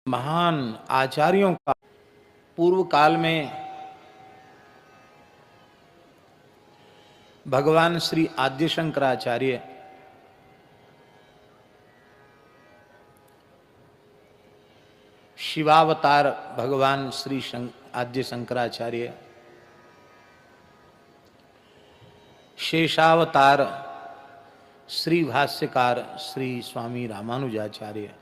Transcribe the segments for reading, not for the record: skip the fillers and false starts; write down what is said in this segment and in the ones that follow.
महान आचार्यों का पूर्व काल में भगवान श्री आद्य शंकराचार्य शिवावतार भगवान श्री आद्य शंकराचार्य, शेषावतार श्री भाष्यकार श्री स्वामी रामानुजाचार्य,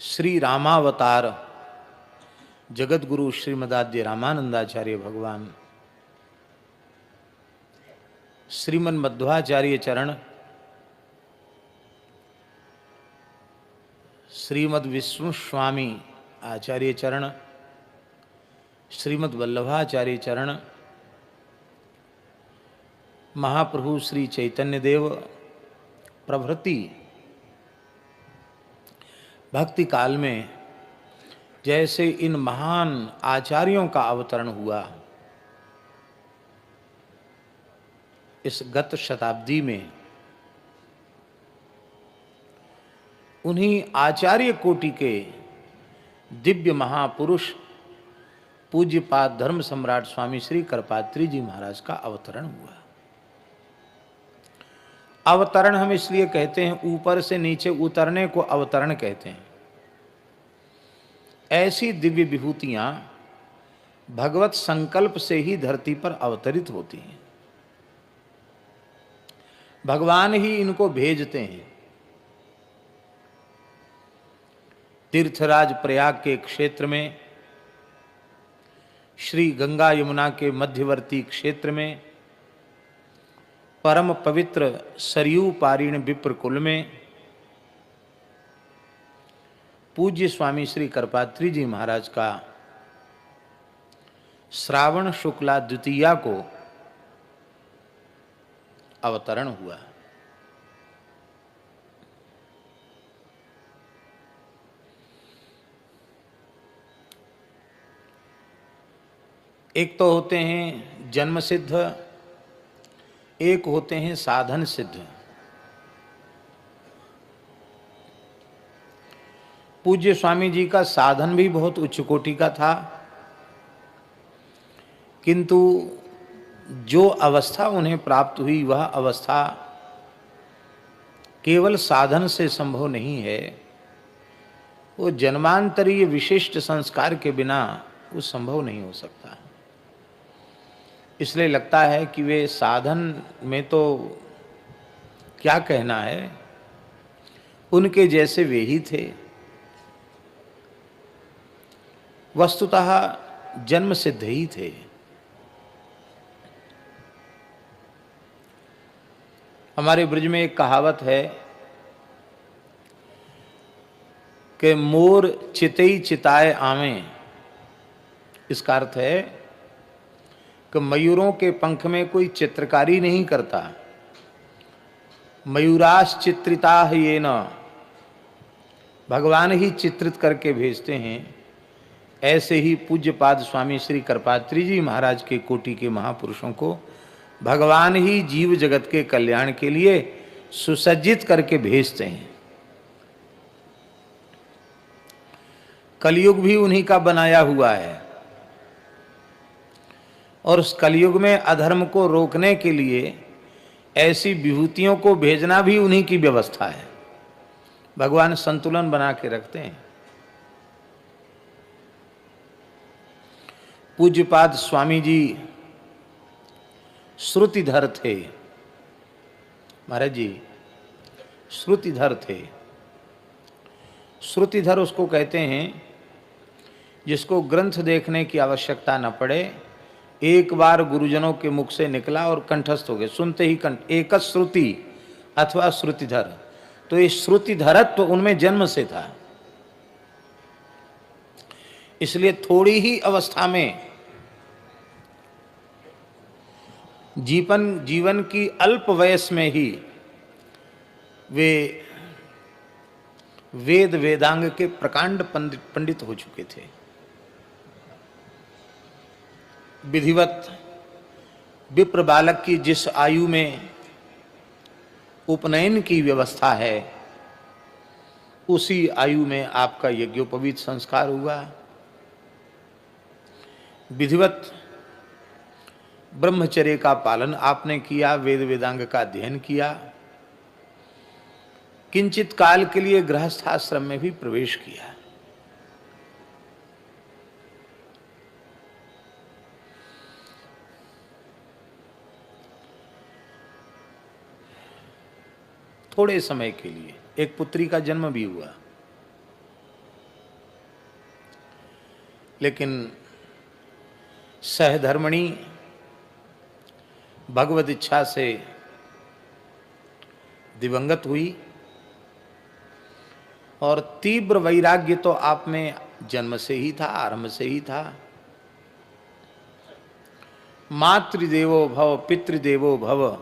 श्री रामावतार जगत गुरु श्रीमदाद्य रामानंदाचार्य भगवान, श्रीमन मध्वाचार्य चरण, श्रीमद विष्णु स्वामी आचार्य चरण, श्रीमद वल्लभाचार्य चरण, महाप्रभु श्री चैतन्य देव प्रभृति भक्ति काल में जैसे इन महान आचार्यों का अवतरण हुआ, इस गत शताब्दी में उन्हीं आचार्य कोटि के दिव्य महापुरुष पूज्यपाद धर्म सम्राट स्वामी श्री करपात्री जी महाराज का अवतरण हुआ। अवतरण हम इसलिए कहते हैं, ऊपर से नीचे उतरने को अवतरण कहते हैं। ऐसी दिव्य विभूतियां भगवत संकल्प से ही धरती पर अवतरित होती हैं। भगवान ही इनको भेजते हैं। तीर्थराज प्रयाग के क्षेत्र में, श्री गंगा यमुना के मध्यवर्ती क्षेत्र में, परम पवित्र सरयू पारीण विप्र कुल में पूज्य स्वामी श्री करपात्री जी महाराज का श्रावण शुक्ला द्वितीया को अवतरण हुआ। एक तो होते हैं जन्म सिद्ध, एक होते हैं साधन सिद्ध। पूज्य स्वामी जी का साधन भी बहुत उच्च कोटि का था, किंतु जो अवस्था उन्हें प्राप्त हुई वह अवस्था केवल साधन से संभव नहीं है। वो जन्मांतरीय विशिष्ट संस्कार के बिना वो संभव नहीं हो सकता। इसलिए लगता है कि वे साधन में तो क्या कहना है, उनके जैसे वे ही थे। वस्तुतः जन्म सिद्ध ही थे। हमारे ब्रज में एक कहावत है कि मोर चितई चिताए आवें। इसका अर्थ है कि मयूरों के पंख में कोई चित्रकारी नहीं करता। मयूराश चित्रिता ये न, भगवान ही चित्रित करके भेजते हैं। ऐसे ही पूज्यपाद स्वामी श्री करपात्री जी महाराज के कोटि के महापुरुषों को भगवान ही जीव जगत के कल्याण के लिए सुसज्जित करके भेजते हैं। कलयुग भी उन्हीं का बनाया हुआ है, और उस कलयुग में अधर्म को रोकने के लिए ऐसी विभूतियों को भेजना भी उन्हीं की व्यवस्था है। भगवान संतुलन बना के रखते हैं। पूज्यपाद स्वामी जी श्रुतिधर थे। महाराज जी श्रुतिधर थे। श्रुतिधर उसको कहते हैं जिसको ग्रंथ देखने की आवश्यकता न पड़े, एक बार गुरुजनों के मुख से निकला और कंठस्थ हो गए, सुनते ही कंठ। एक श्रुति अथवा श्रुतिधर। तो ये श्रुतिधरत्व तो उनमें जन्म से था। इसलिए थोड़ी ही अवस्था में, जीवन की अल्प वयस में ही वे वेद वेदांग के प्रकांड पंडित हो चुके थे। विधिवत विप्र बालक की जिस आयु में उपनयन की व्यवस्था है, उसी आयु में आपका यज्ञोपवीत संस्कार हुआ। विधिवत ब्रह्मचर्य का पालन आपने किया, वेद वेदांग का अध्ययन किया, किंचित काल के लिए गृहस्थाश्रम में भी प्रवेश किया। थोड़े समय के लिए एक पुत्री का जन्म भी हुआ, लेकिन सहधर्मणी भगवत इच्छा से दिवंगत हुई और तीव्र वैराग्य तो आप में जन्म से ही था, आरंभ से ही था। मातृदेवो भव, पितृदेवो भव,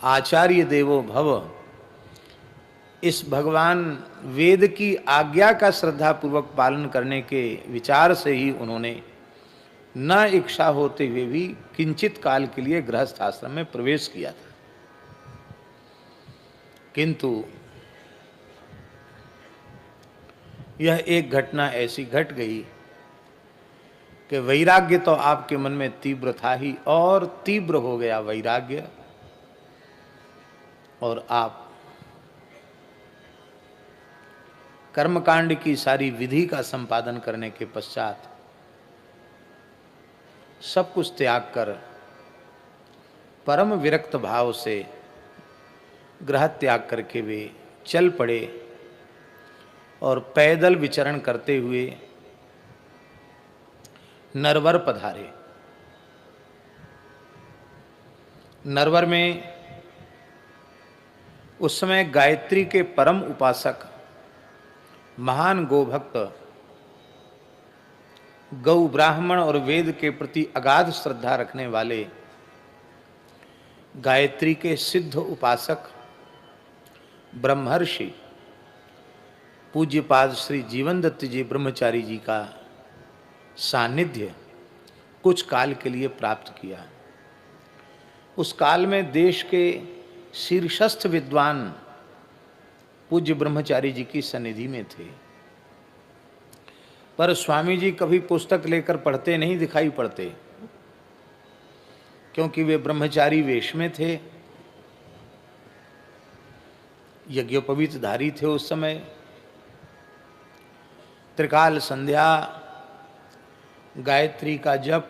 आचार्य देवो भव, इस भगवान वेद की आज्ञा का श्रद्धा पूर्वक पालन करने के विचार से ही उन्होंने न इच्छा होते हुए भी किंचित काल के लिए गृहस्थ आश्रम में प्रवेश किया था। किंतु यह एक घटना ऐसी घट गई कि वैराग्य तो आपके मन में तीव्र था ही, और तीव्र हो गया वैराग्य, और आप कर्मकांड की सारी विधि का संपादन करने के पश्चात सब कुछ त्याग कर परम विरक्त भाव से ग्रह त्याग करके वे चल पड़े और पैदल विचरण करते हुए नरवर पधारे। नरवर में उस समय गायत्री के परम उपासक, महान गोभक्त, गौ ब्राह्मण और वेद के प्रति अगाध श्रद्धा रखने वाले गायत्री के सिद्ध उपासक ब्रह्मर्षि पूज्यपाद श्री जीवन दत्त जी ब्रह्मचारी जी का सानिध्य कुछ काल के लिए प्राप्त किया। उस काल में देश के शीर्षस्थ विद्वान पूज्य ब्रह्मचारी जी की सन्निधि में थे, पर स्वामी जी कभी पुस्तक लेकर पढ़ते नहीं दिखाई पड़ते, क्योंकि वे ब्रह्मचारी वेश में थे, यज्ञोपवीत धारी थे। उस समय त्रिकाल संध्या, गायत्री का जप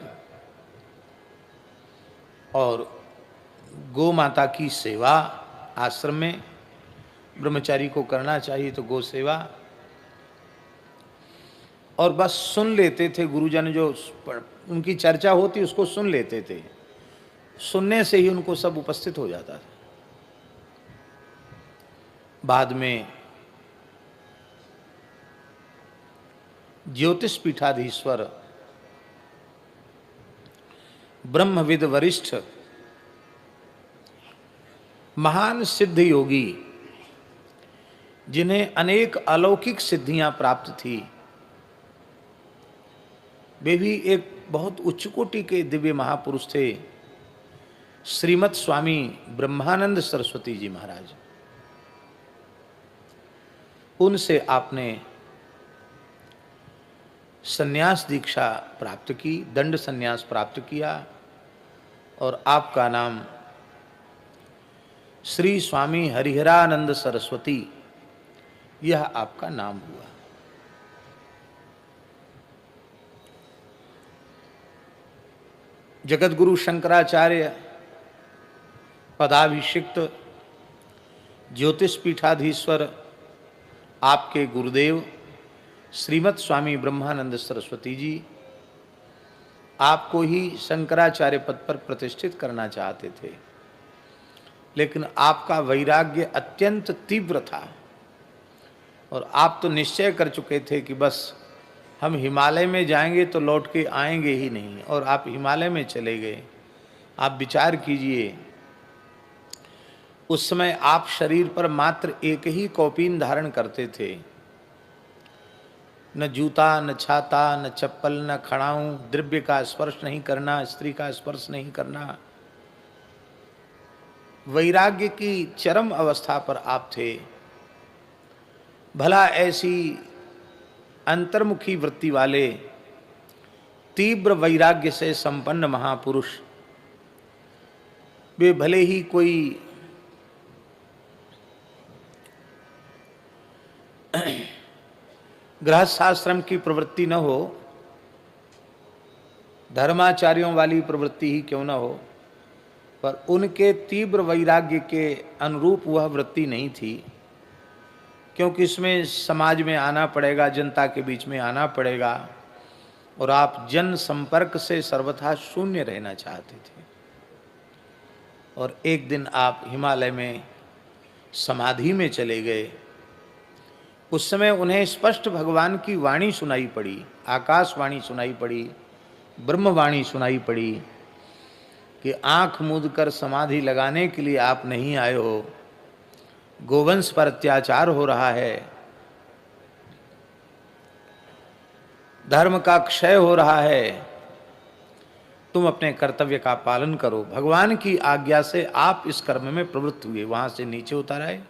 और गौ माता की सेवा आश्रम में ब्रह्मचारी को करना चाहिए, तो गौ सेवा, और बस सुन लेते थे। गुरुजन जो उनकी चर्चा होती उसको सुन लेते थे, सुनने से ही उनको सब उपस्थित हो जाता था। बाद में ज्योतिष पीठाधीश्वर ब्रह्मविद वरिष्ठ महान सिद्ध योगी, जिन्हें अनेक अलौकिक सिद्धियां प्राप्त थी, वे भी एक बहुत उच्च कोटि के दिव्य महापुरुष थे, श्रीमद स्वामी ब्रह्मानंद सरस्वती जी महाराज। उनसे आपने संन्यास दीक्षा प्राप्त की, दंड संन्यास प्राप्त किया, और आपका नाम श्री स्वामी हरिहरानंद सरस्वती, यह आपका नाम हुआ। जगतगुरु शंकराचार्य पदाभिषिक्त ज्योतिष पीठाधीश्वर आपके गुरुदेव श्रीमद स्वामी ब्रह्मानंद सरस्वती जी आपको ही शंकराचार्य पद पर प्रतिष्ठित करना चाहते थे, लेकिन आपका वैराग्य अत्यंत तीव्र था और आप तो निश्चय कर चुके थे कि बस हम हिमालय में जाएंगे तो लौट के आएंगे ही नहीं, और आप हिमालय में चले गए। आप विचार कीजिए, उस समय आप शरीर पर मात्र एक ही कौपीन धारण करते थे, न जूता, न छाता, न चप्पल, न खड़ाऊं, द्रव्य का स्पर्श नहीं करना, स्त्री का स्पर्श नहीं करना, वैराग्य की चरम अवस्था पर आप थे। भला ऐसी अंतर्मुखी वृत्ति वाले तीव्र वैराग्य से संपन्न महापुरुष, वे भले ही कोई गृहस्थाश्रम की प्रवृत्ति न हो, धर्माचार्यों वाली प्रवृत्ति ही क्यों न हो, पर उनके तीव्र वैराग्य के अनुरूप वह वृत्ति नहीं थी, क्योंकि इसमें समाज में आना पड़ेगा, जनता के बीच में आना पड़ेगा, और आप जन संपर्क से सर्वथा शून्य रहना चाहते थे। और एक दिन आप हिमालय में समाधि में चले गए। उस समय उन्हें स्पष्ट भगवान की वाणी सुनाई पड़ी, आकाशवाणी सुनाई पड़ी, ब्रह्मवाणी सुनाई पड़ी कि आंख मूंद कर समाधि लगाने के लिए आप नहीं आए हो, गोवंश पर अत्याचार हो रहा है, धर्म का क्षय हो रहा है, तुम अपने कर्तव्य का पालन करो। भगवान की आज्ञा से आप इस कर्म में प्रवृत्त हुए, वहां से नीचे उतर आए।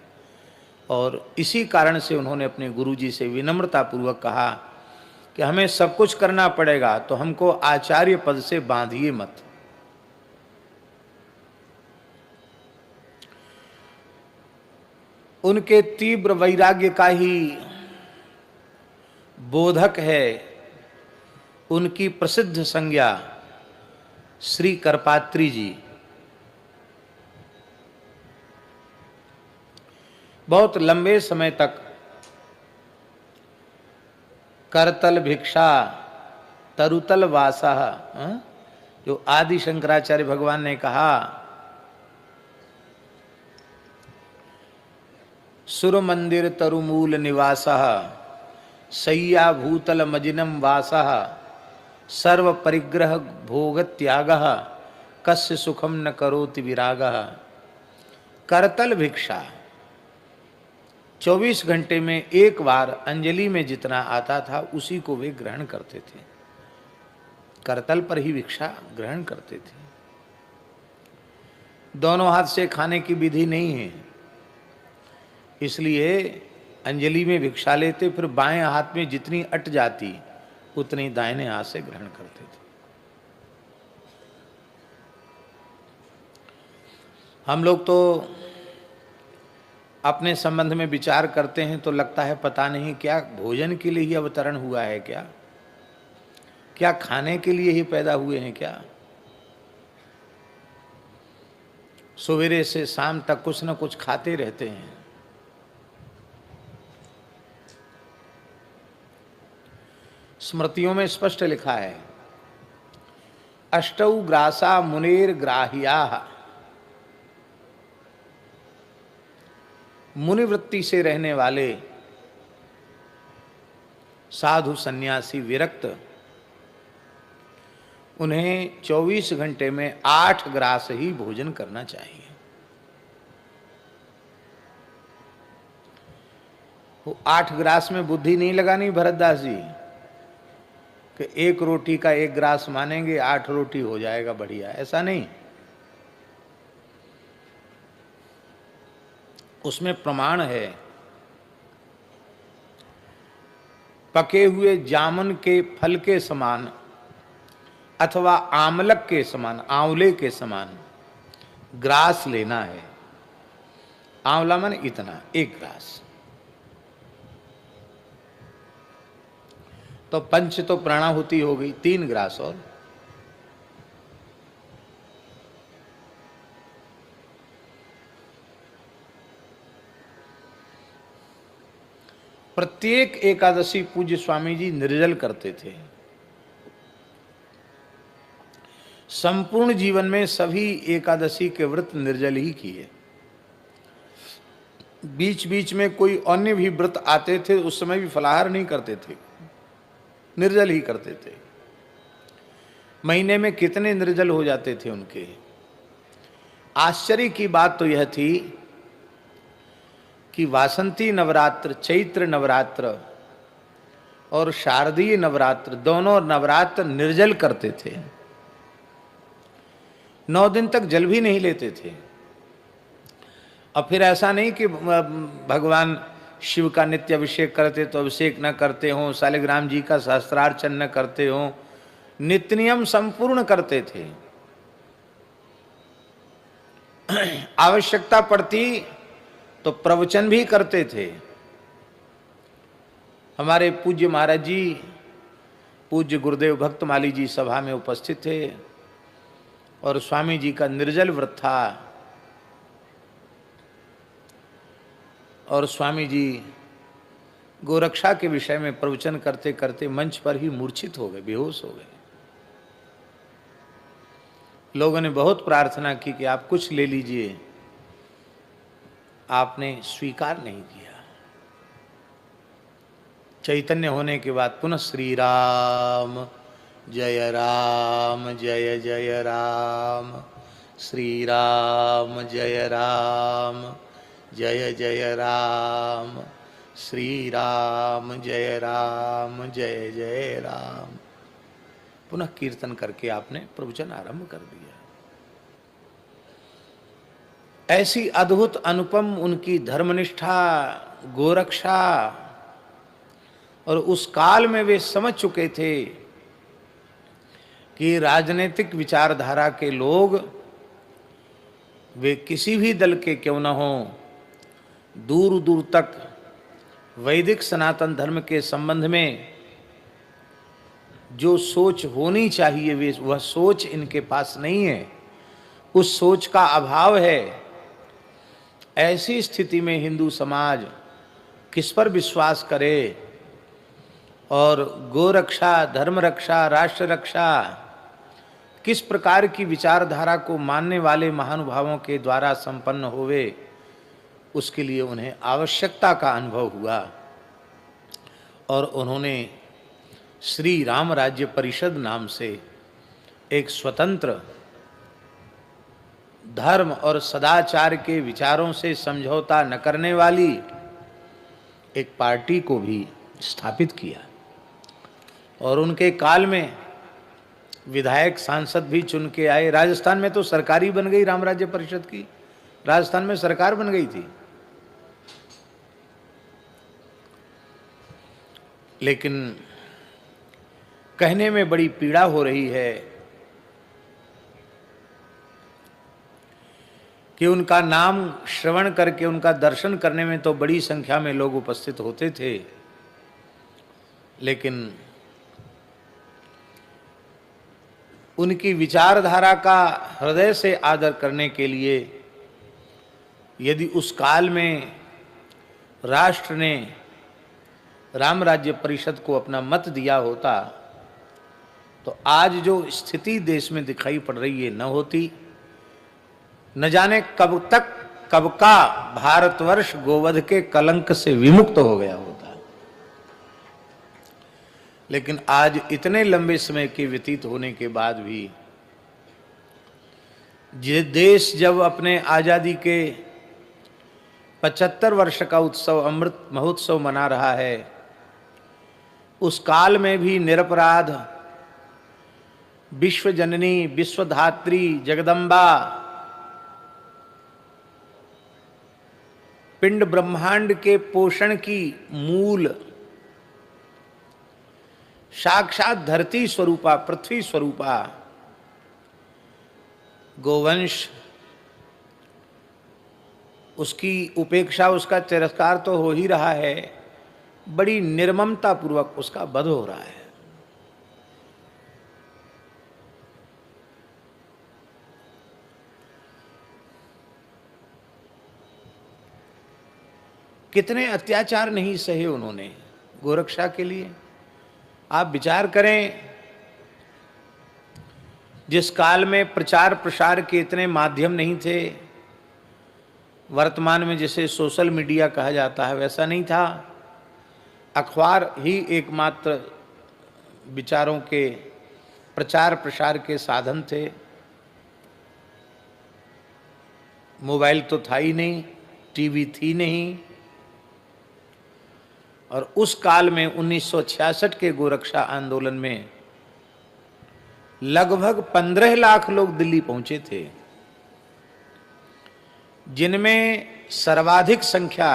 और इसी कारण से उन्होंने अपने गुरुजी से विनम्रतापूर्वक कहा कि हमें सब कुछ करना पड़ेगा, तो हमको आचार्य पद से बांधिए मत। उनके तीव्र वैराग्य का ही बोधक है उनकी प्रसिद्ध संज्ञा श्री करपात्री जी। बहुत लंबे समय तक करतल भिक्षा तरुतल वासा, जो आदि शंकराचार्य भगवान ने कहा, सुर मंदिर तरुमूल निवासः शय्या भूतल मजिनम वासः सर्व परिग्रह भोग त्यागः कस्य सुखम न करोति विरागः। करतल भिक्षा 24 घंटे में एक बार अंजलि में जितना आता था उसी को वे ग्रहण करते थे, करतल पर ही भिक्षा ग्रहण करते थे। दोनों हाथ से खाने की विधि नहीं है, इसलिए अंजलि में भिक्षा लेते, फिर बाएं हाथ में जितनी अट जाती उतनी दाहिने हाथ से ग्रहण करते थे। हम लोग तो अपने संबंध में विचार करते हैं तो लगता है पता नहीं क्या भोजन के लिए ही अवतरण हुआ है, क्या खाने के लिए ही पैदा हुए हैं क्या। सवेरे से शाम तक कुछ न कुछ खाते रहते हैं। स्मृतियों में स्पष्ट लिखा है, अष्टौ ग्रासा मुनेर ग्राह्याः, मुनिवृत्ति से रहने वाले साधु सन्यासी विरक्त, उन्हें 24 घंटे में 8 ग्रास ही भोजन करना चाहिए। वो 8 ग्रास में बुद्धि नहीं लगानी भरतदास जी कि एक रोटी का 1 ग्रास मानेंगे 8 रोटी हो जाएगा बढ़िया, ऐसा नहीं। उसमें प्रमाण है, पके हुए जामुन के फल के समान अथवा आमलक के समान, आंवले के समान ग्रास लेना है। आंवला मन इतना 1 ग्रास, तो पंच तो प्राणाहुति हो गई 3 ग्रास। और प्रत्येक एकादशी पूज्य स्वामी जी निर्जल करते थे। संपूर्ण जीवन में सभी एकादशी के व्रत निर्जल ही किए। बीच बीच में कोई अन्य भी व्रत आते थे, उस समय भी फलाहार नहीं करते थे, निर्जल ही करते थे। महीने में कितने निर्जल हो जाते थे उनके। आश्चर्य की बात तो यह थी कि वासंती नवरात्र, चैत्र नवरात्र और शारदीय नवरात्र, दोनों नवरात्र निर्जल करते थे। 9 दिन तक जल भी नहीं लेते थे। और फिर ऐसा नहीं कि भगवान शिव का नित्य अभिषेक करते तो अभिषेक न करते हों, शालिग्राम जी का सहस्त्रार्चन न करते हों, नित्य नियम संपूर्ण करते थे। आवश्यकता पड़ती तो प्रवचन भी करते थे। हमारे पूज्य महाराज जी, पूज्य गुरुदेव भक्तमाली जी सभा में उपस्थित थे और स्वामी जी का निर्जल व्रत था और स्वामी जी गोरक्षा के विषय में प्रवचन करते करते मंच पर ही मूर्छित हो गए, बेहोश हो गए। लोगों ने बहुत प्रार्थना की कि आप कुछ ले लीजिए, आपने स्वीकार नहीं किया। चैतन्य होने के बाद पुनः श्री राम जय राम जय जय राम, श्री राम जय राम जय जय राम, श्री राम जय जय जय राम। पुनः कीर्तन करके आपने प्रवचन आरंभ कर दिया। ऐसी अद्भुत अनुपम उनकी धर्मनिष्ठा, गोरक्षा, और उस काल में वे समझ चुके थे कि राजनीतिक विचारधारा के लोग, वे किसी भी दल के क्यों न हों, दूर दूर तक वैदिक सनातन धर्म के संबंध में जो सोच होनी चाहिए वे वह सोच इनके पास नहीं है, उस सोच का अभाव है। ऐसी स्थिति में हिंदू समाज किस पर विश्वास करे और गोरक्षा, धर्म रक्षा, राष्ट्र रक्षा किस प्रकार की विचारधारा को मानने वाले महानुभावों के द्वारा संपन्न होवे, उसके लिए उन्हें आवश्यकता का अनुभव हुआ और उन्होंने श्री राम राज्य परिषद नाम से एक स्वतंत्र धर्म और सदाचार के विचारों से समझौता न करने वाली एक पार्टी को भी स्थापित किया और उनके काल में विधायक सांसद भी चुन के आए। राजस्थान में तो सरकार ही बन गई राम राज्य परिषद की, राजस्थान में सरकार बन गई थी। लेकिन कहने में बड़ी पीड़ा हो रही है कि उनका नाम श्रवण करके उनका दर्शन करने में तो बड़ी संख्या में लोग उपस्थित होते थे, लेकिन उनकी विचारधारा का हृदय से आदर करने के लिए यदि उस काल में राष्ट्र ने राम राज्य परिषद को अपना मत दिया होता तो आज जो स्थिति देश में दिखाई पड़ रही है न होती। न जाने कब तक, कब का भारतवर्ष गोवध के कलंक से विमुक्त हो गया होता। लेकिन आज इतने लंबे समय के व्यतीत होने के बाद भी ये देश जब अपने आजादी के 75 वर्ष का उत्सव, अमृत महोत्सव मना रहा है, उस काल में भी निरपराध विश्व जननी, विश्वधात्री, जगदम्बा, पिंड ब्रह्मांड के पोषण की मूल, साक्षात धरती स्वरूपा, पृथ्वी स्वरूपा गोवंश, उसकी उपेक्षा, उसका तिरस्कार तो हो ही रहा है, बड़ी निर्ममता पूर्वक उसका वध हो रहा है। कितने अत्याचार नहीं सहे उन्होंने गोरक्षा के लिए। आप विचार करें, जिस काल में प्रचार प्रसार के इतने माध्यम नहीं थे, वर्तमान में जिसे सोशल मीडिया कहा जाता है वैसा नहीं था। अखबार ही एकमात्र विचारों के प्रचार प्रसार के साधन थे। मोबाइल तो था ही नहीं, टीवी थी नहीं। और उस काल में 1966 के गोरक्षा आंदोलन में लगभग 15 लाख लोग दिल्ली पहुंचे थे। जिनमें सर्वाधिक संख्या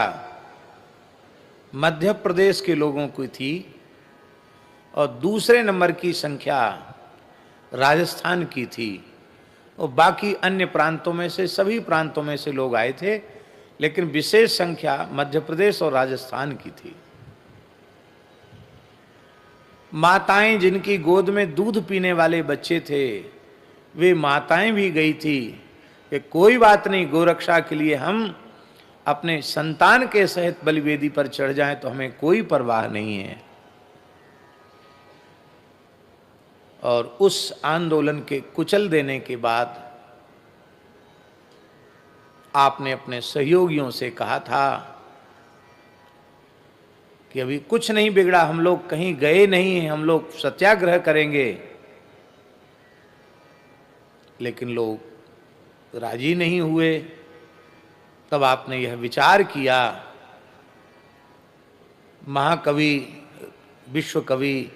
मध्य प्रदेश के लोगों की थी और दूसरे नंबर की संख्या राजस्थान की थी, और बाकी अन्य प्रांतों में से, सभी प्रांतों में से लोग आए थे, लेकिन विशेष संख्या मध्य प्रदेश और राजस्थान की थी। माताएं जिनकी गोद में दूध पीने वाले बच्चे थे, वे माताएं भी गई थी कि कोई बात नहीं, गोरक्षा के लिए हम अपने संतान के सहित बलिवेदी पर चढ़ जाएं तो हमें कोई परवाह नहीं है। और उस आंदोलन के कुचल देने के बाद आपने अपने सहयोगियों से कहा था कि अभी कुछ नहीं बिगड़ा, हम लोग कहीं गए नहीं हैं, हम लोग सत्याग्रह करेंगे। लेकिन लोग राजी नहीं हुए। तब आपने यह विचार किया, महाकवि विश्व कवि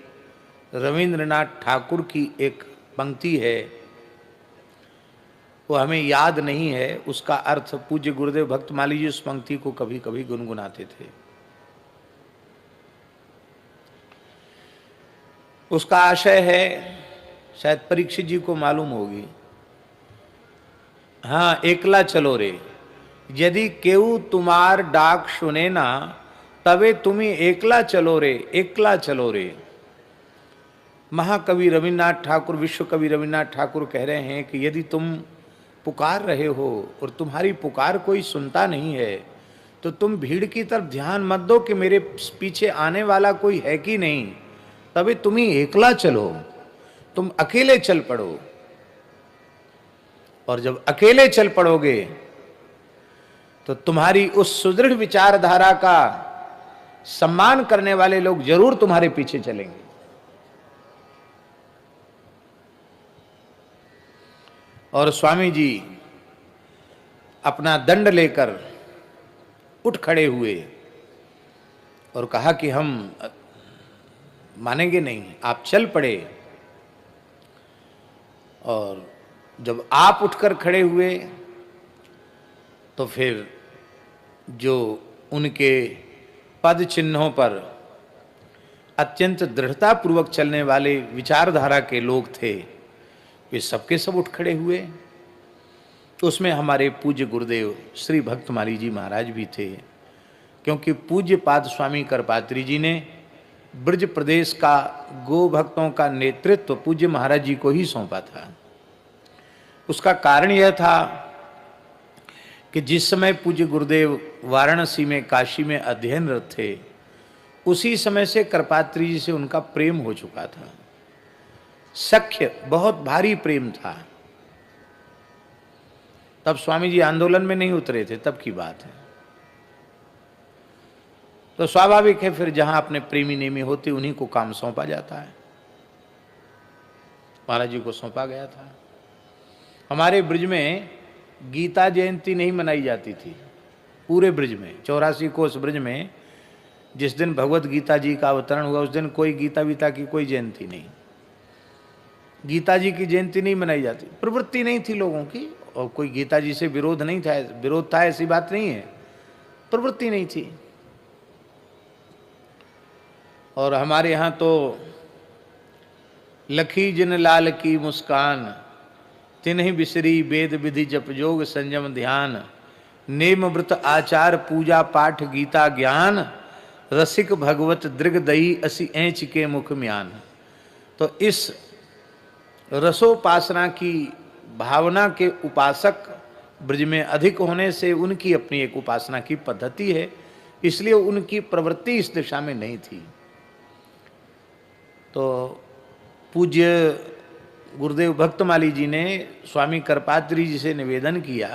रविंद्रनाथ ठाकुर की एक पंक्ति है, वो हमें याद नहीं है, उसका अर्थ पूज्य गुरुदेव भक्तमाली जी उस पंक्ति को कभी कभी गुनगुनाते थे। उसका आशय है, शायद परीक्षित जी को मालूम होगी। हाँ, एकला चलो रे, यदि केऊ तुम्हार डाक सुने ना, तबे तुम्हें एकला चलो रे, एकला चलो रे। महाकवि रविन्द्रनाथ ठाकुर, विश्व कवि रविन्द्रनाथ ठाकुर कह रहे हैं कि यदि तुम पुकार रहे हो और तुम्हारी पुकार कोई सुनता नहीं है, तो तुम भीड़ की तरफ ध्यान मत दो कि मेरे पीछे आने वाला कोई है कि नहीं, तभी तुम ही एकला चलो, तुम अकेले चल पड़ो। और जब अकेले चल पड़ोगे तो तुम्हारी उस सुदृढ़ विचारधारा का सम्मान करने वाले लोग जरूर तुम्हारे पीछे चलेंगे। और स्वामी जी अपना दंड लेकर उठ खड़े हुए और कहा कि हम मानेंगे नहीं, आप चल पड़े। और जब आप उठकर खड़े हुए तो फिर जो उनके पद चिन्हों पर अत्यंत दृढ़ता पूर्वक चलने वाले विचारधारा के लोग थे, वे सबके सब उठ खड़े हुए। तो उसमें हमारे पूज्य गुरुदेव श्री भक्तमाली जी महाराज भी थे, क्योंकि पूज्य पाद स्वामी करपात्री जी ने ब्रज प्रदेश का गो भक्तों का नेतृत्व पूज्य महाराज जी को ही सौंपा था। उसका कारण यह था कि जिस समय पूज्य गुरुदेव वाराणसी में, काशी में अध्ययनरत थे, उसी समय से करपात्री जी से उनका प्रेम हो चुका था। सख्य, बहुत भारी प्रेम था। तब स्वामी जी आंदोलन में नहीं उतरे थे, तब की बात है। तो स्वाभाविक है फिर जहां अपने प्रेमी नेमी होते उन्हीं को काम सौंपा जाता है। महाराज जी को सौंपा गया था। हमारे ब्रज में गीता जयंती नहीं मनाई जाती थी, पूरे ब्रज में, 84 कोस ब्रज में जिस दिन भगवत गीता जी का अवतरण हुआ उस दिन कोई गीता वीता की कोई जयंती नहीं, गीता जी की जयंती नहीं मनाई जाती। प्रवृत्ति नहीं थी लोगों की, और कोई गीता जी से विरोध नहीं था, विरोध था ऐसी बात नहीं है, प्रवृत्ति नहीं थी। और हमारे यहाँ तो लखी जिन लाल की मुस्कान, तिन्हि बिसरी वेद विधि जप जोग संयम ध्यान, नेम व्रत आचार पूजा पाठ गीता ज्ञान, रसिक भगवत दृग दई असी ऐंच के मुख म्यान। तो इस रसोपासना की भावना के उपासक ब्रज में अधिक होने से उनकी अपनी एक उपासना की पद्धति है, इसलिए उनकी प्रवृत्ति इस दिशा में नहीं थी। तो पूज्य गुरुदेव भक्तमाली जी ने स्वामी करपात्री जी से निवेदन किया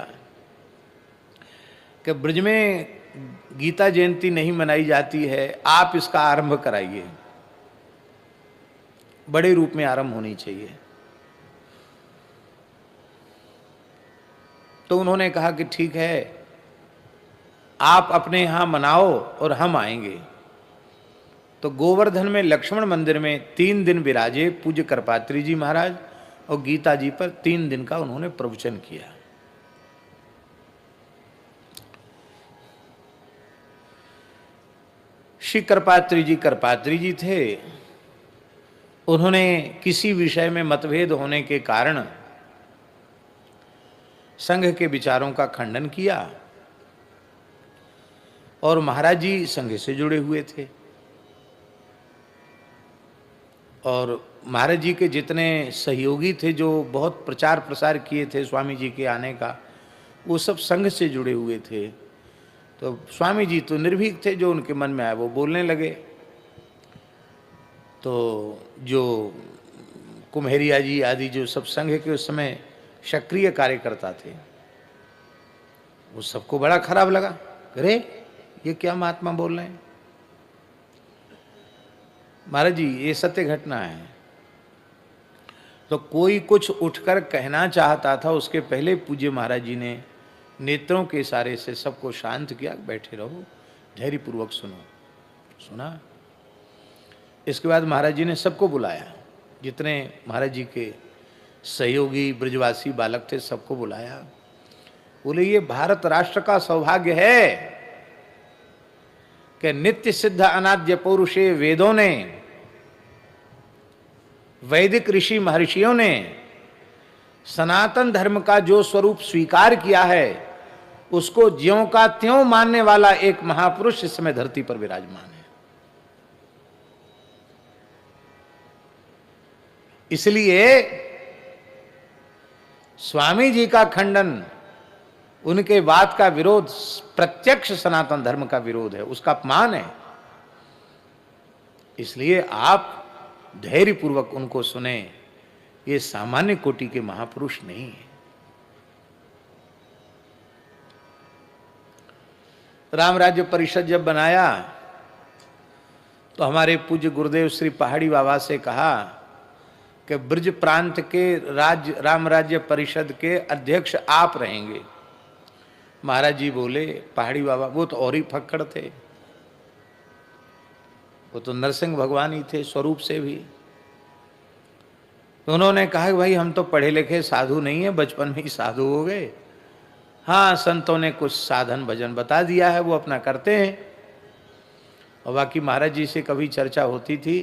कि ब्रज में गीता जयंती नहीं मनाई जाती है, आप इसका आरंभ कराइए, बड़े रूप में आरंभ होनी चाहिए। तो उन्होंने कहा कि ठीक है, आप अपने यहाँ मनाओ और हम आएंगे। तो गोवर्धन में लक्ष्मण मंदिर में 3 दिन विराजे पूज्य करपात्री जी महाराज, और गीता जी पर 3 दिन का उन्होंने प्रवचन किया। श्री कृपात्री जी थे, उन्होंने किसी विषय में मतभेद होने के कारण संघ के विचारों का खंडन किया और महाराज जी संघ से जुड़े हुए थे और महाराज जी के जितने सहयोगी थे जो बहुत प्रचार प्रसार किए थे स्वामी जी के आने का, वो सब संघ से जुड़े हुए थे। तो स्वामी जी तो निर्भीक थे, जो उनके मन में आया वो बोलने लगे। तो जो कुम्हेरिया जी आदि जो सब संघ के उस समय सक्रिय कार्यकर्ता थे, वो सबको बड़ा खराब लगा। अरे ये क्या महात्मा बोल रहे हैं। महाराज जी ये सत्य घटना है। तो कोई कुछ उठकर कहना चाहता था, उसके पहले पूज्य महाराज जी ने नेत्रों के इशारे से सबको शांत किया, बैठे रहो, धैर्यपूर्वक सुनो। सुना। इसके बाद महाराज जी ने सबको बुलाया, जितने महाराज जी के सहयोगी ब्रजवासी बालक थे सबको बुलाया। बोले ये भारत राष्ट्र का सौभाग्य है कि नित्य सिद्ध अनाद्य पौरुषे वेदों ने, वैदिक ऋषि महर्षियों ने सनातन धर्म का जो स्वरूप स्वीकार किया है उसको ज्यों का त्यों मानने वाला एक महापुरुष इस समय धरती पर विराजमान है। इसलिए स्वामी जी का खंडन, उनके बात का विरोध प्रत्यक्ष सनातन धर्म का विरोध है, उसका अपमान है। इसलिए आप धैर्यपूर्वक उनको सुने, ये सामान्य कोटि के महापुरुष नहीं है। राम राज्य परिषद जब बनाया तो हमारे पूज्य गुरुदेव श्री पहाड़ी बाबा से कहा कि ब्रज प्रांत के राम राज्य परिषद के अध्यक्ष आप रहेंगे। महाराज जी बोले, पहाड़ी बाबा वो तो और ही फक्कड़ थे, वो तो नरसिंह भगवान ही थे स्वरूप से भी। तो उन्होंने कहा कि भाई हम तो पढ़े लिखे साधु नहीं है, बचपन में ही साधु हो गए। हाँ, संतों ने कुछ साधन भजन बता दिया है, वो अपना करते हैं। और बाकी महाराज जी से कभी चर्चा होती थी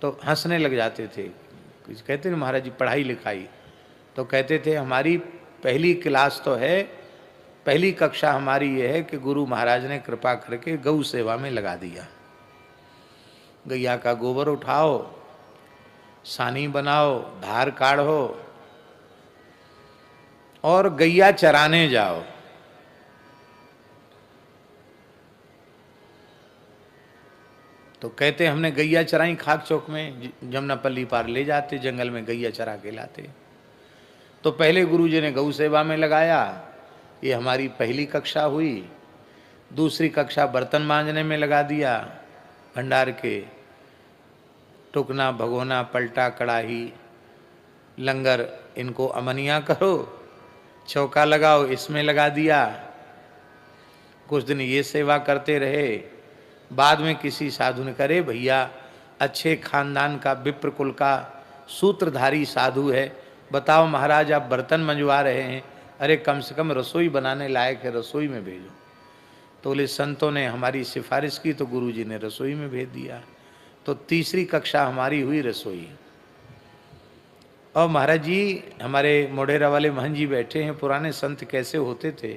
तो हंसने लग जाते थे। कुछ कहते थे महाराज जी पढ़ाई लिखाई, तो कहते थे हमारी पहली क्लास तो है, पहली कक्षा हमारी ये है कि गुरु महाराज ने कृपा करके गौ सेवा में लगा दिया। गैया का गोबर उठाओ, सानी बनाओ, धार काढ़ो और गैया चराने जाओ। तो कहते हमने गैया चराई खाक चौक में, जमुनापल्ली पार ले जाते, जंगल में गैया चरा के लाते। तो पहले गुरुजी ने गौ सेवा में लगाया, ये हमारी पहली कक्षा हुई। दूसरी कक्षा बर्तन मांजने में लगा दिया, भंडार के टुकना, भगोना, पलटा, कड़ाही, लंगर, इनको अमनिया करो, चौका लगाओ, इसमें लगा दिया। कुछ दिन ये सेवा करते रहे। बाद में किसी साधु ने करे, भैया अच्छे खानदान का विप्र कुल का सूत्रधारी साधु है, बताओ महाराज आप बर्तन मंजवा रहे हैं, अरे कम से कम रसोई बनाने लायक है, रसोई में भेजो। तो बोले संतों ने हमारी सिफारिश की तो गुरुजी ने रसोई में भेज दिया। तो तीसरी कक्षा हमारी हुई रसोई। और महाराज जी हमारे मोढेरा वाले महंत जी बैठे हैं, पुराने संत कैसे होते थे।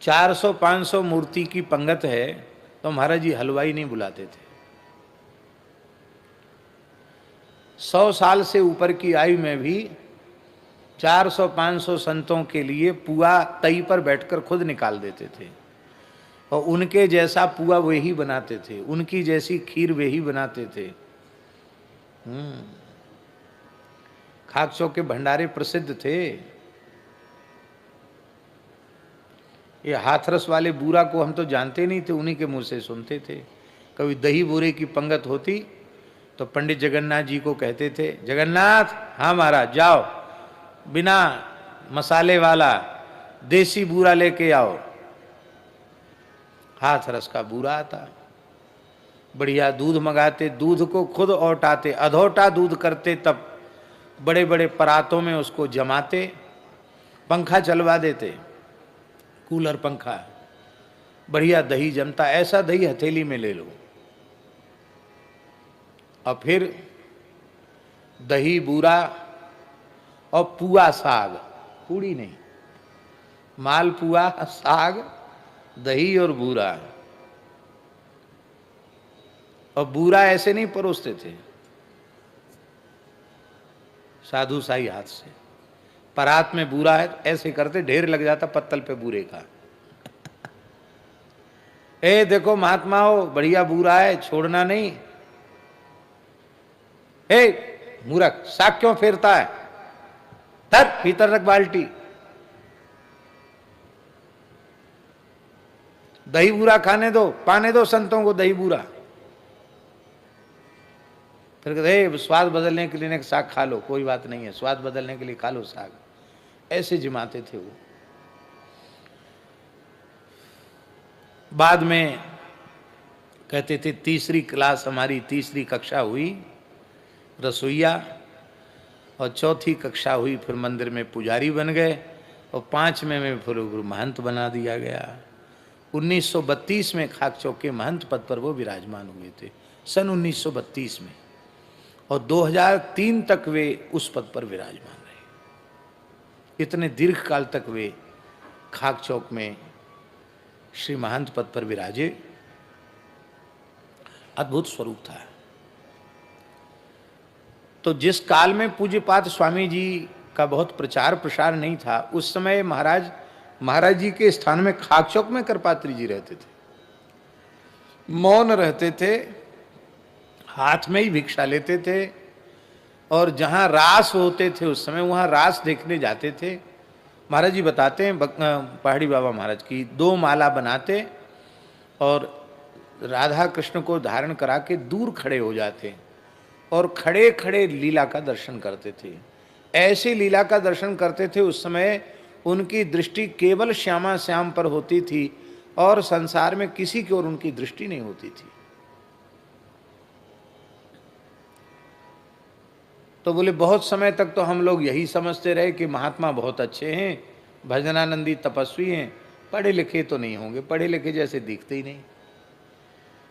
400-500 मूर्ति की पंगत है तो महाराज जी हलवाई नहीं बुलाते थे। 100 साल से ऊपर की आयु में भी 400-500 संतों के लिए पुआ तई पर बैठकर खुद निकाल देते थे और उनके जैसा पुआ वे ही बनाते थे, उनकी जैसी खीर वे ही बनाते थे। खाक चौक के भंडारे प्रसिद्ध थे। ये हाथरस वाले बूरा को हम तो जानते नहीं थे, उन्हीं के मुंह से सुनते थे। कभी दही बूरे की पंगत होती तो पंडित जगन्नाथ जी को कहते थे, जगन्नाथ हाँ महाराज जाओ, बिना मसाले वाला देसी बूरा लेके आओ। हाथरस का बूरा आता, बढ़िया दूध मंगाते, दूध को खुद औटाते, अधौटा दूध करते, तब बड़े बड़े परातों में उसको जमाते, पंखा चलवा देते, कूलर पंखा, बढ़िया दही जमता, ऐसा दही हथेली में ले लो। और फिर दही बूरा और पुआ साग, पूड़ी नहीं, मालपुआ साग दही और बूरा। और बूरा ऐसे नहीं परोसते थे साधु साई हाथ से, परात में बूरा है ऐसे करते, ढेर लग जाता पत्तल पे बूरे का। ए देखो महात्माओ बढ़िया बूरा है, छोड़ना नहीं। ए मूर्ख, साग क्यों फेरता है, धर भीतर रख बाल्टी। दही बूरा खाने दो, पाने दो संतों को दही बूरा। फिर कहते स्वाद बदलने के लिए साग खा लो, कोई बात नहीं है, स्वाद बदलने के लिए खा लो साग। ऐसे जिमाते थे वो। बाद में कहते थे तीसरी क्लास हमारी, तीसरी कक्षा हुई रसोईया, और चौथी कक्षा हुई फिर मंदिर में पुजारी बन गए, और 5वें में फिर महंत बना दिया गया। 1932 में खाकचौक के महंत पद पर वो विराजमान हुए थे, सन 1932 में, और 2003 तक वे उस पद पर विराजमान रहे। इतने दीर्घ काल तक वे खाकचौक में श्री महंत पद पर विराजे। अद्भुत स्वरूप था। तो जिस काल में पूज्यपाद स्वामी जी का बहुत प्रचार प्रसार नहीं था, उस समय महाराज जी के स्थान में खाकचौक में करपात्री जी रहते थे, मौन रहते थे, हाथ में ही भिक्षा लेते थे, और जहां रास होते थे उस समय वहां रास देखने जाते थे। महाराज जी बताते हैं पहाड़ी बाबा महाराज की 2 माला बनाते और राधा कृष्ण को धारण करा के दूर खड़े हो जाते और खड़े खड़े लीला का दर्शन करते थे। ऐसी लीला का दर्शन करते थे, उस समय उनकी दृष्टि केवल श्यामा श्याम पर होती थी और संसार में किसी की ओर उनकी दृष्टि नहीं होती थी। तो बोले बहुत समय तक तो हम लोग यही समझते रहे कि महात्मा बहुत अच्छे हैं, भजनानंदी तपस्वी हैं, पढ़े लिखे तो नहीं होंगे, पढ़े लिखे जैसे दिखते ही नहीं,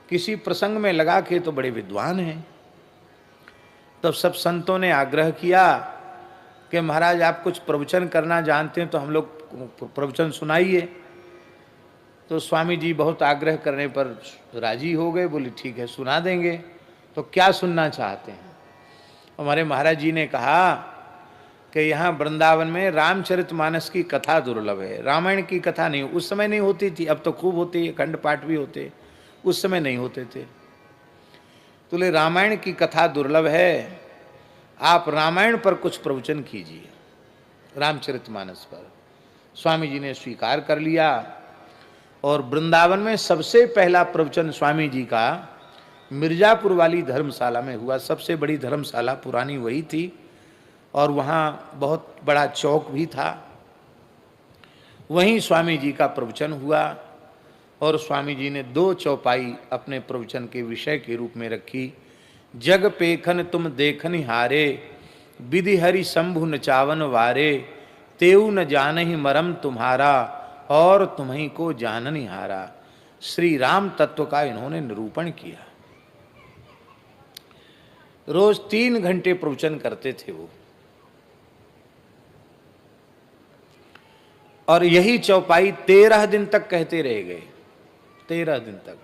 किसी प्रसंग में लगा के तो बड़े विद्वान हैं। तब सब संतों ने आग्रह किया कि महाराज आप कुछ प्रवचन करना जानते हैं तो हम लोग प्रवचन सुनाइए। तो स्वामी जी बहुत आग्रह करने पर राजी हो गए, बोले ठीक है सुना देंगे। तो क्या सुनना चाहते हैं? हमारे महाराज जी ने कहा कि यहाँ वृंदावन में रामचरितमानस की कथा दुर्लभ है, रामायण की कथा नहीं, उस समय नहीं होती थी, अब तो खूब होती है, खंड पाठ भी होते, उस समय नहीं होते थे। तो ले रामायण की कथा दुर्लभ है, आप रामायण पर कुछ प्रवचन कीजिए, रामचरितमानस पर। स्वामी जी ने स्वीकार कर लिया और वृंदावन में सबसे पहला प्रवचन स्वामी जी का मिर्जापुर वाली धर्मशाला में हुआ। सबसे बड़ी धर्मशाला पुरानी वही थी और वहाँ बहुत बड़ा चौक भी था, वहीं स्वामी जी का प्रवचन हुआ। और स्वामी जी ने 2 चौपाई अपने प्रवचन के विषय के रूप में रखी। जग पेखन तुम देखनि हारे, विधि हरि शंभु नचावन वारे, तेऊ न जानहि मरम तुम्हारा, और तुम्हीं को जाननि हारा। श्री राम तत्व का इन्होंने निरूपण किया। रोज 3 घंटे प्रवचन करते थे वो, और यही चौपाई 13 दिन तक कहते रह गए। 13 दिन तक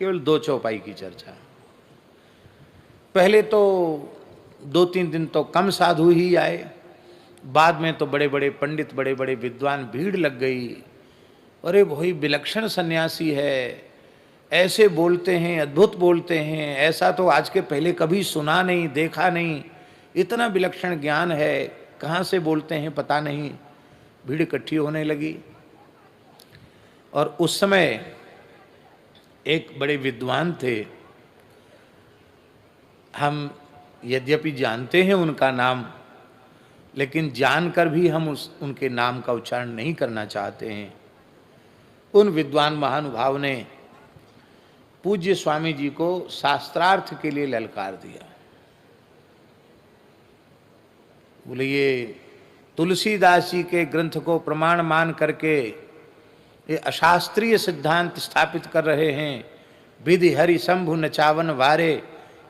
केवल 2 चौपाई की चर्चा। पहले तो 2-3 दिन तो कम साधु ही आए, बाद में तो बड़े बड़े पंडित, बड़े बड़े विद्वान, भीड़ लग गई। अरे वही विलक्षण सन्यासी है, ऐसे बोलते हैं, अद्भुत बोलते हैं, ऐसा तो आज के पहले कभी सुना नहीं, देखा नहीं, इतना विलक्षण ज्ञान है, कहाँ से बोलते हैं पता नहीं। भीड़ इकट्ठी होने लगी। और उस समय एक बड़े विद्वान थे, हम यद्यपि जानते हैं उनका नाम, लेकिन जानकर भी हम उनके नाम का उच्चारण नहीं करना चाहते हैं। उन विद्वान महानुभाव ने पूज्य स्वामी जी को शास्त्रार्थ के लिए ललकार दिया। बोले ये तुलसीदास जी के ग्रंथ को प्रमाण मान करके ये अशास्त्रीय सिद्धांत स्थापित कर रहे हैं। विधि हरि शंभु नचावन वारे,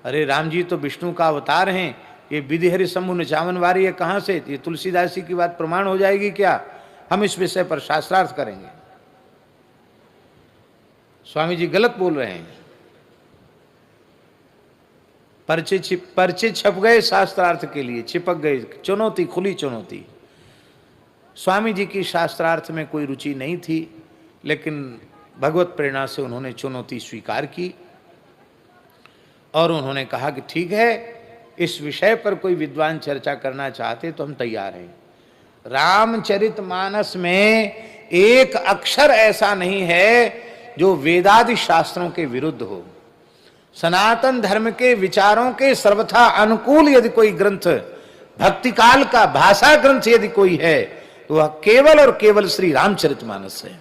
अरे राम जी तो विष्णु का अवतार हैं, ये विधि हरि शंभु नचावन वारे ये कहाँ से? ये तुलसीदास जी की बात प्रमाण हो जाएगी क्या? हम इस विषय पर शास्त्रार्थ करेंगे। स्वामी जी गलत बोल रहे हैं। पर्चे छप गए शास्त्रार्थ के लिए, चिपक गए, चुनौती, खुली चुनौती। स्वामी जी की शास्त्रार्थ में कोई रुचि नहीं थी, लेकिन भगवत प्रेरणा से उन्होंने चुनौती स्वीकार की और उन्होंने कहा कि ठीक है, इस विषय पर कोई विद्वान चर्चा करना चाहते तो हम तैयार हैं। रामचरितमानस में एक अक्षर ऐसा नहीं है जो वेदादि शास्त्रों के विरुद्ध हो। सनातन धर्म के विचारों के सर्वथा अनुकूल यदि कोई ग्रंथ, भक्ति काल का भाषा ग्रंथ यदि कोई है तो वह केवल और केवल श्री रामचरितमानस है।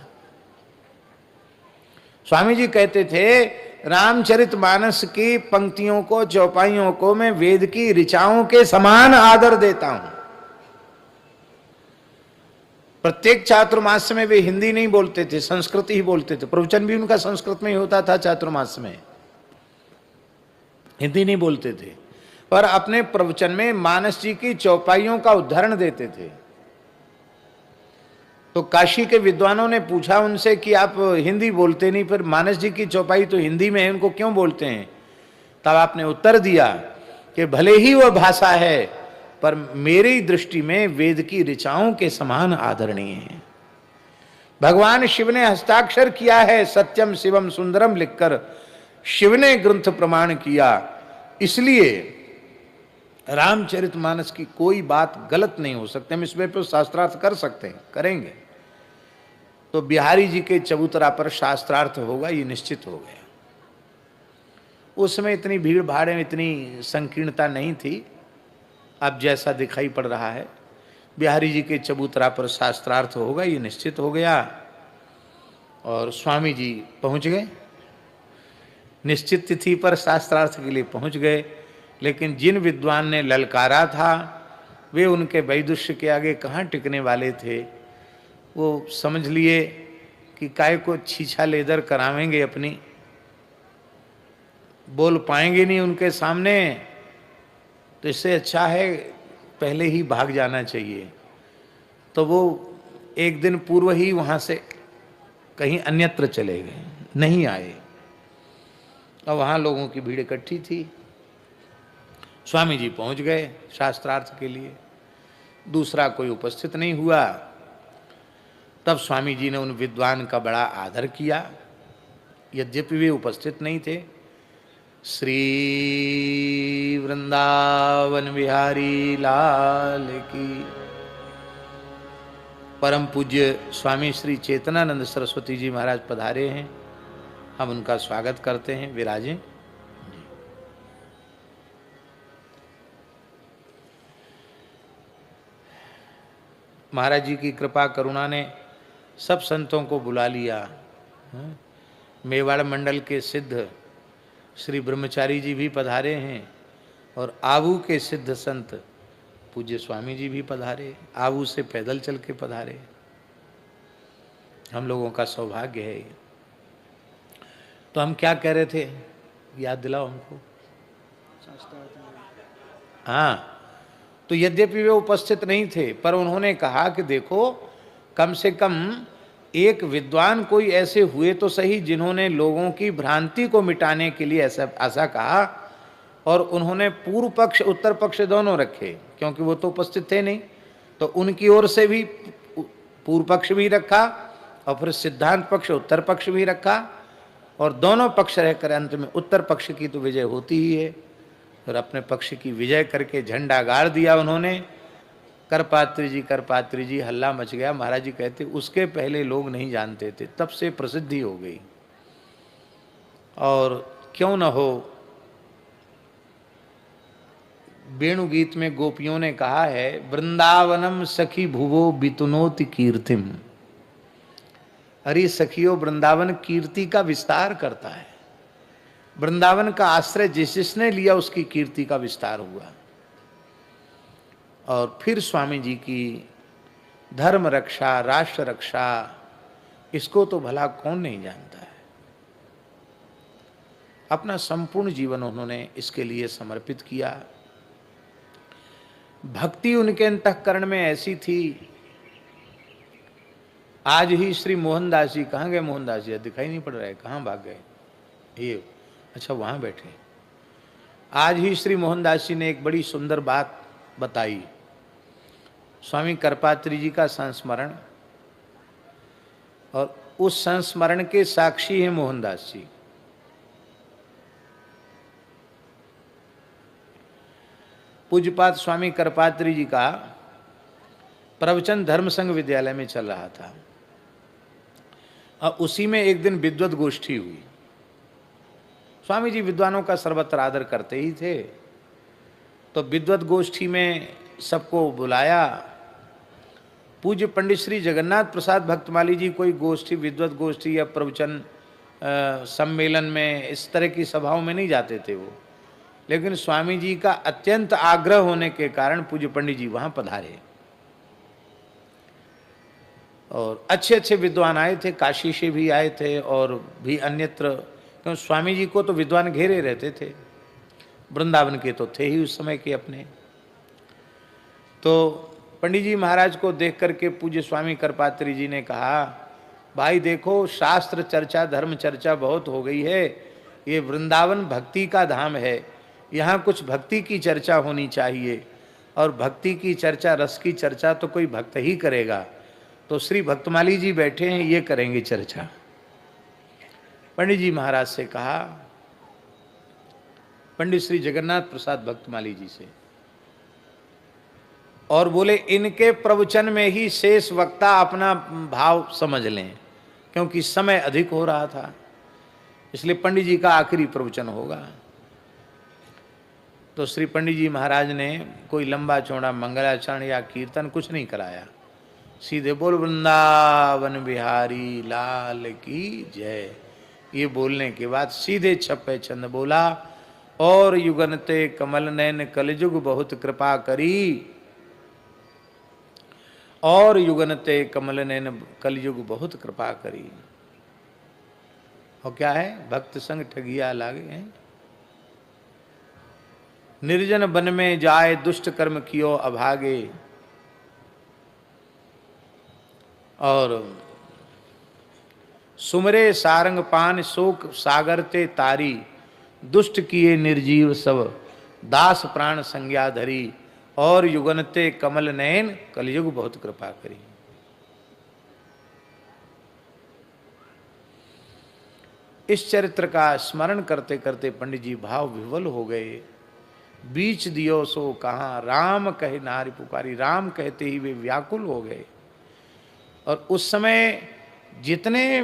स्वामी जी कहते थे, रामचरितमानस की पंक्तियों को, चौपाइयों को मैं वेद की ऋचाओं के समान आदर देता हूं। प्रत्येक चातुर्मास में वे हिंदी नहीं बोलते थे, संस्कृत ही बोलते थे। प्रवचन भी उनका संस्कृत में ही होता था चातुर्मास में, हिंदी नहीं बोलते थे। पर अपने प्रवचन में मानस जी की चौपाइयों का उदाहरण देते थे। तो काशी के विद्वानों ने पूछा उनसे कि आप हिंदी बोलते नहीं, फिर मानस जी की चौपाई तो हिंदी में है, उनको क्यों बोलते हैं? तब आपने उत्तर दिया कि भले ही वह भाषा है, पर मेरी दृष्टि में वेद की ऋचाओं के समान आदरणीय है। भगवान शिव ने हस्ताक्षर किया है, सत्यम शिवम सुंदरम लिखकर शिव ने ग्रंथ प्रमाण किया। इसलिए रामचरितमानस की कोई बात गलत नहीं हो सकती। हम इसमें पर शास्त्रार्थ कर सकते हैं, करेंगे। तो बिहारी जी के चबूतरा पर शास्त्रार्थ होगा, ये निश्चित हो गया। उसमें इतनी भीड़ भाड़ में इतनी संकीर्णता नहीं थी, अब जैसा दिखाई पड़ रहा है। बिहारी जी के चबूतरा पर शास्त्रार्थ होगा, ये निश्चित हो गया। और स्वामी जी पहुंच गए, निश्चित तिथि पर शास्त्रार्थ के लिए पहुंच गए। लेकिन जिन विद्वान ने ललकारा था वे उनके वैदुष्य के आगे कहाँ टिकने वाले थे। वो समझ लिए कि काय को छीछा लेदर करावेंगे, अपनी बोल पाएंगे नहीं उनके सामने, तो इससे अच्छा है पहले ही भाग जाना चाहिए। तो वो एक दिन पूर्व ही वहाँ से कहीं अन्यत्र चले गए, नहीं आए। और वहाँ लोगों की भीड़ इकट्ठी थी। स्वामी जी पहुँच गए शास्त्रार्थ के लिए, दूसरा कोई उपस्थित नहीं हुआ। तब स्वामी जी ने उन विद्वान का बड़ा आदर किया, यद्यपि वे उपस्थित नहीं थे। श्री वृंदावन बिहारी लाल की। परम पूज्य स्वामी श्री चेतनानंद सरस्वती जी महाराज पधारे हैं, हम उनका स्वागत करते हैं। विराजें। महाराज जी की कृपा करुणा ने सब संतों को बुला लिया। मेवाड़ मंडल के सिद्ध श्री ब्रह्मचारी जी भी पधारे हैं और आबू के सिद्ध संत पूज्य स्वामी जी भी पधारे, आबू से पैदल चल के पधारे। हम लोगों का सौभाग्य है। तो हम क्या कह रहे थे, याद दिलाओ हमको। हाँ, तो यद्यपि वे उपस्थित नहीं थे, पर उन्होंने कहा कि देखो, कम से कम एक विद्वान कोई ऐसे हुए तो सही जिन्होंने लोगों की भ्रांति को मिटाने के लिए ऐसा कहा। और उन्होंने पूर्व पक्ष उत्तर पक्ष दोनों रखे, क्योंकि वो तो उपस्थित थे नहीं, तो उनकी ओर से भी पूर्व पक्ष भी रखा और फिर सिद्धांत पक्ष उत्तर पक्ष भी रखा। और दोनों पक्ष रहकर अंत में उत्तर पक्ष की तो विजय होती ही है। फिर अपने पक्ष की विजय करके झंडा गाड़ दिया उन्होंने। करपात्री जी हल्ला मच गया। महाराज जी कहते उसके पहले लोग नहीं जानते थे, तब से प्रसिद्धि हो गई। और क्यों न हो, वेणु गीत में गोपियों ने कहा है, वृंदावनम सखी भुवो बितुनोति कीर्तिम। अरे सखियों, वृंदावन कीर्ति का विस्तार करता है। वृंदावन का आश्रय जिसने लिया उसकी कीर्ति का विस्तार हुआ। और फिर स्वामी जी की धर्म रक्षा, राष्ट्र रक्षा, इसको तो भला कौन नहीं जानता है। अपना संपूर्ण जीवन उन्होंने इसके लिए समर्पित किया। भक्ति उनके अंतःकरण में ऐसी थी। आज ही श्री मोहनदास जी, कहाँ गए मोहनदास जी? दिखाई नहीं पड़ रहा है, कहाँ भाग गए ये? अच्छा, वहाँ बैठे। आज ही श्री मोहनदास जी ने एक बड़ी सुंदर बात बताई। स्वामी करपात्री जी का संस्मरण, और उस संस्मरण के साक्षी हैं मोहनदास जी। पूज्यपाद स्वामी करपात्री जी का प्रवचन धर्म संघ विद्यालय में चल रहा था, और उसी में एक दिन विद्वत गोष्ठी हुई। स्वामी जी विद्वानों का सर्वत्र आदर करते ही थे, तो विद्वत गोष्ठी में सबको बुलाया। पूज्य पंडित श्री जगन्नाथ प्रसाद भक्तमाली जी कोई गोष्ठी, विद्वत गोष्ठी या प्रवचन सम्मेलन में, इस तरह की सभाओं में नहीं जाते थे वो, लेकिन स्वामी जी का अत्यंत आग्रह होने के कारण पूज्य पंडित जी वहां पधारे, और अच्छे अच्छे विद्वान आए थे, काशी से भी आए थे और भी अन्यत्र, क्योंकि स्वामी जी को तो विद्वान घेरे रहते थे, वृंदावन के तो थे ही उस समय के अपने। तो पंडित जी महाराज को देख करके पूज्य स्वामी करपात्री जी ने कहा, भाई देखो, शास्त्र चर्चा धर्म चर्चा बहुत हो गई है, ये वृंदावन भक्ति का धाम है, यहाँ कुछ भक्ति की चर्चा होनी चाहिए, और भक्ति की चर्चा, रस की चर्चा तो कोई भक्त ही करेगा, तो श्री भक्तमाली जी बैठे हैं, ये करेंगे चर्चा। पंडित जी महाराज से कहा, पंडित श्री जगन्नाथ प्रसाद भक्तमाली जी से, और बोले इनके प्रवचन में ही शेष वक्ता अपना भाव समझ लें, क्योंकि समय अधिक हो रहा था, इसलिए पंडित जी का आखिरी प्रवचन होगा। तो श्री पंडित जी महाराज ने कोई लंबा चौड़ा मंगलाचरण या कीर्तन कुछ नहीं कराया, सीधे बोल वृंदावन बिहारी लाल की जय, ये बोलने के बाद सीधे छप्पे छंद बोला, और युगनते कमल नैन कलयुग बहुत कृपा करी, और युगनते कमल नैन कलयुग बहुत कृपा करी। और क्या है? भक्त संग ठगिया लागे हैं, निर्जन वन में जाए दुष्ट कर्म कियो अभागे, और सुमरे सारंग पान शोक सागर ते तारी, दुष्ट किए निर्जीव सब दास प्राण संज्ञा धरी, और युगनते कमल नयन कलयुग बहुत कृपा करी। इस चरित्र का स्मरण करते करते पंडित जी भाव विह्वल हो गए। बीच दियो सो कहाँ राम कहे नारी पुकारी, राम कहते ही वे व्याकुल हो गए। और उस समय जितने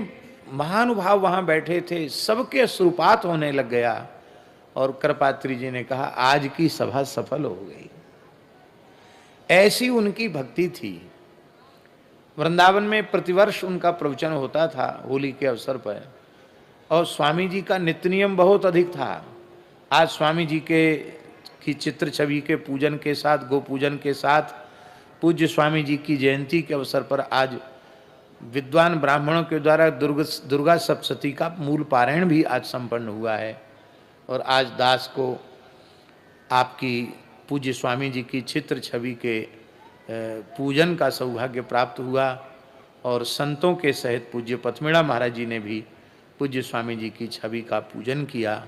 महानुभाव वहां बैठे थे सबके अश्रुपात होने लग गया, और करपात्री जी ने कहा आज की सभा सफल हो गई। ऐसी उनकी भक्ति थी। वृंदावन में प्रतिवर्ष उनका प्रवचन होता था होली के अवसर पर, और स्वामी जी का नित्य नियम बहुत अधिक था। आज स्वामी जी की चित्र छवि के पूजन के साथ, गो पूजन के साथ, पूज्य स्वामी जी की जयंती के अवसर पर आज विद्वान ब्राह्मणों के द्वारा दुर्गा सप्तशती का मूल पारायण भी आज संपन्न हुआ है। और आज दास को आपकी पूज्य स्वामी जी की चित्र छवि के पूजन का सौभाग्य प्राप्त हुआ, और संतों के सहित पूज्य पथमेड़ा महाराज जी ने भी पूज्य स्वामी जी की छवि का पूजन किया।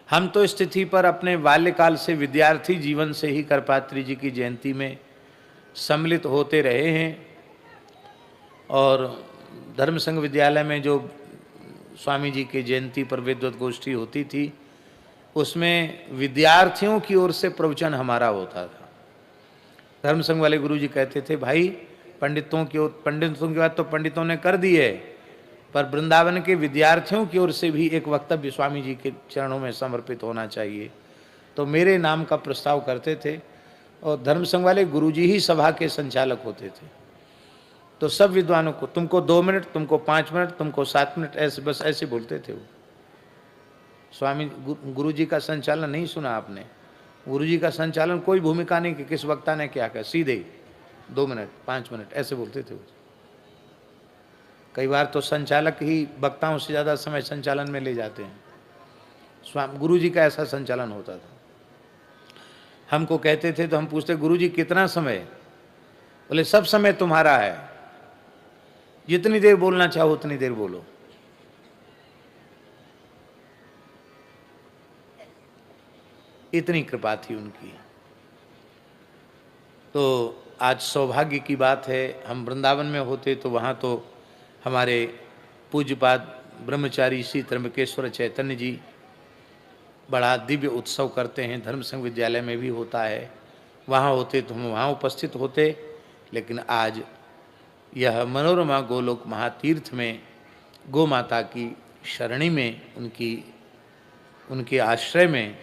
हम तो स्थिति पर अपने बाल्यकाल से, विद्यार्थी जीवन से ही करपात्री जी की जयंती में सम्मिलित होते रहे हैं, और धर्म संघ विद्यालय में जो स्वामी जी की जयंती पर विद्वत गोष्ठी होती थी, उसमें विद्यार्थियों की ओर से प्रवचन हमारा होता था। धर्म संघ वाले गुरु जी कहते थे, भाई पंडितों की बात तो पंडितों ने कर दी है, पर वृंदावन के विद्यार्थियों की ओर से भी एक वक्तव्य स्वामी जी के चरणों में समर्पित होना चाहिए। तो मेरे नाम का प्रस्ताव करते थे, और धर्म संघ वाले गुरु जी ही सभा के संचालक होते थे। तो सब विद्वानों को तुमको 2 मिनट, तुमको 5 मिनट, तुमको 7 मिनट, ऐसे बस ऐसे बोलते थे वो। स्वामी गुरु जी का संचालन नहीं सुना आपने? गुरु जी का संचालन कोई भूमिका नहीं कि किस वक्ता ने क्या कहा, सीधे 2 मिनट, 5 मिनट ऐसे बोलते थे वो। कई बार तो संचालक ही वक्ताओं से ज़्यादा समय संचालन में ले जाते हैं। स्वामी गुरु जी का ऐसा संचालन होता था। हमको कहते थे तो हम पूछते, गुरु जी कितना समय? बोले सब समय तुम्हारा है, जितनी देर बोलना चाहो उतनी देर बोलो। इतनी कृपा थी उनकी। तो आज सौभाग्य की बात है, हम वृंदावन में होते तो वहाँ तो हमारे पूज्यपाद ब्रह्मचारी श्री त्र्यंबकेश्वर चैतन्य जी बड़ा दिव्य उत्सव करते हैं, धर्म संघ विद्यालय में भी होता है। वहाँ होते तो हम वहाँ उपस्थित होते, लेकिन आज यह मनोरमा गोलोक महातीर्थ में गो माता की शरणी में, उनके आश्रय में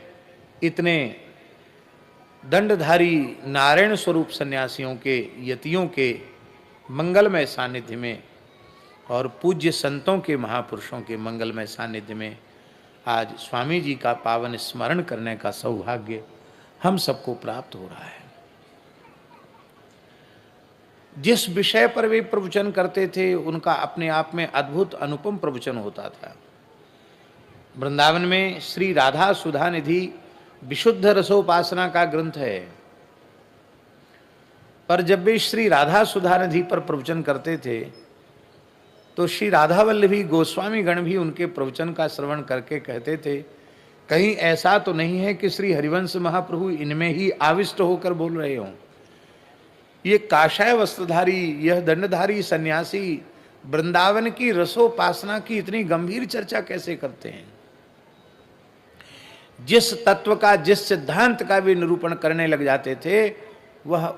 इतने दंडधारी नारायण स्वरूप सन्यासियों के, यतियों के मंगलमय सानिध्य में और पूज्य संतों के, महापुरुषों के मंगलमय सानिध्य में आज स्वामी जी का पावन स्मरण करने का सौभाग्य हम सबको प्राप्त हो रहा है। जिस विषय पर वे प्रवचन करते थे उनका अपने आप में अद्भुत अनुपम प्रवचन होता था। वृंदावन में श्री राधा सुधा निधि विशुद्ध रसोपासना का ग्रंथ है, पर जब वे श्री राधा सुधा निधि पर प्रवचन करते थे तो श्री राधा वल्लभी गोस्वामी गण भी उनके प्रवचन का श्रवण करके कहते थे, कहीं ऐसा तो नहीं है कि श्री हरिवंश महाप्रभु इनमें ही आविष्ट होकर बोल रहे हों। ये काषाय वस्त्रधारी, यह दंडधारी सन्यासी वृंदावन की रसोपासना की इतनी गंभीर चर्चा कैसे करते हैं? जिस तत्व का, जिस सिद्धांत का वे निरूपण करने लग जाते थे वह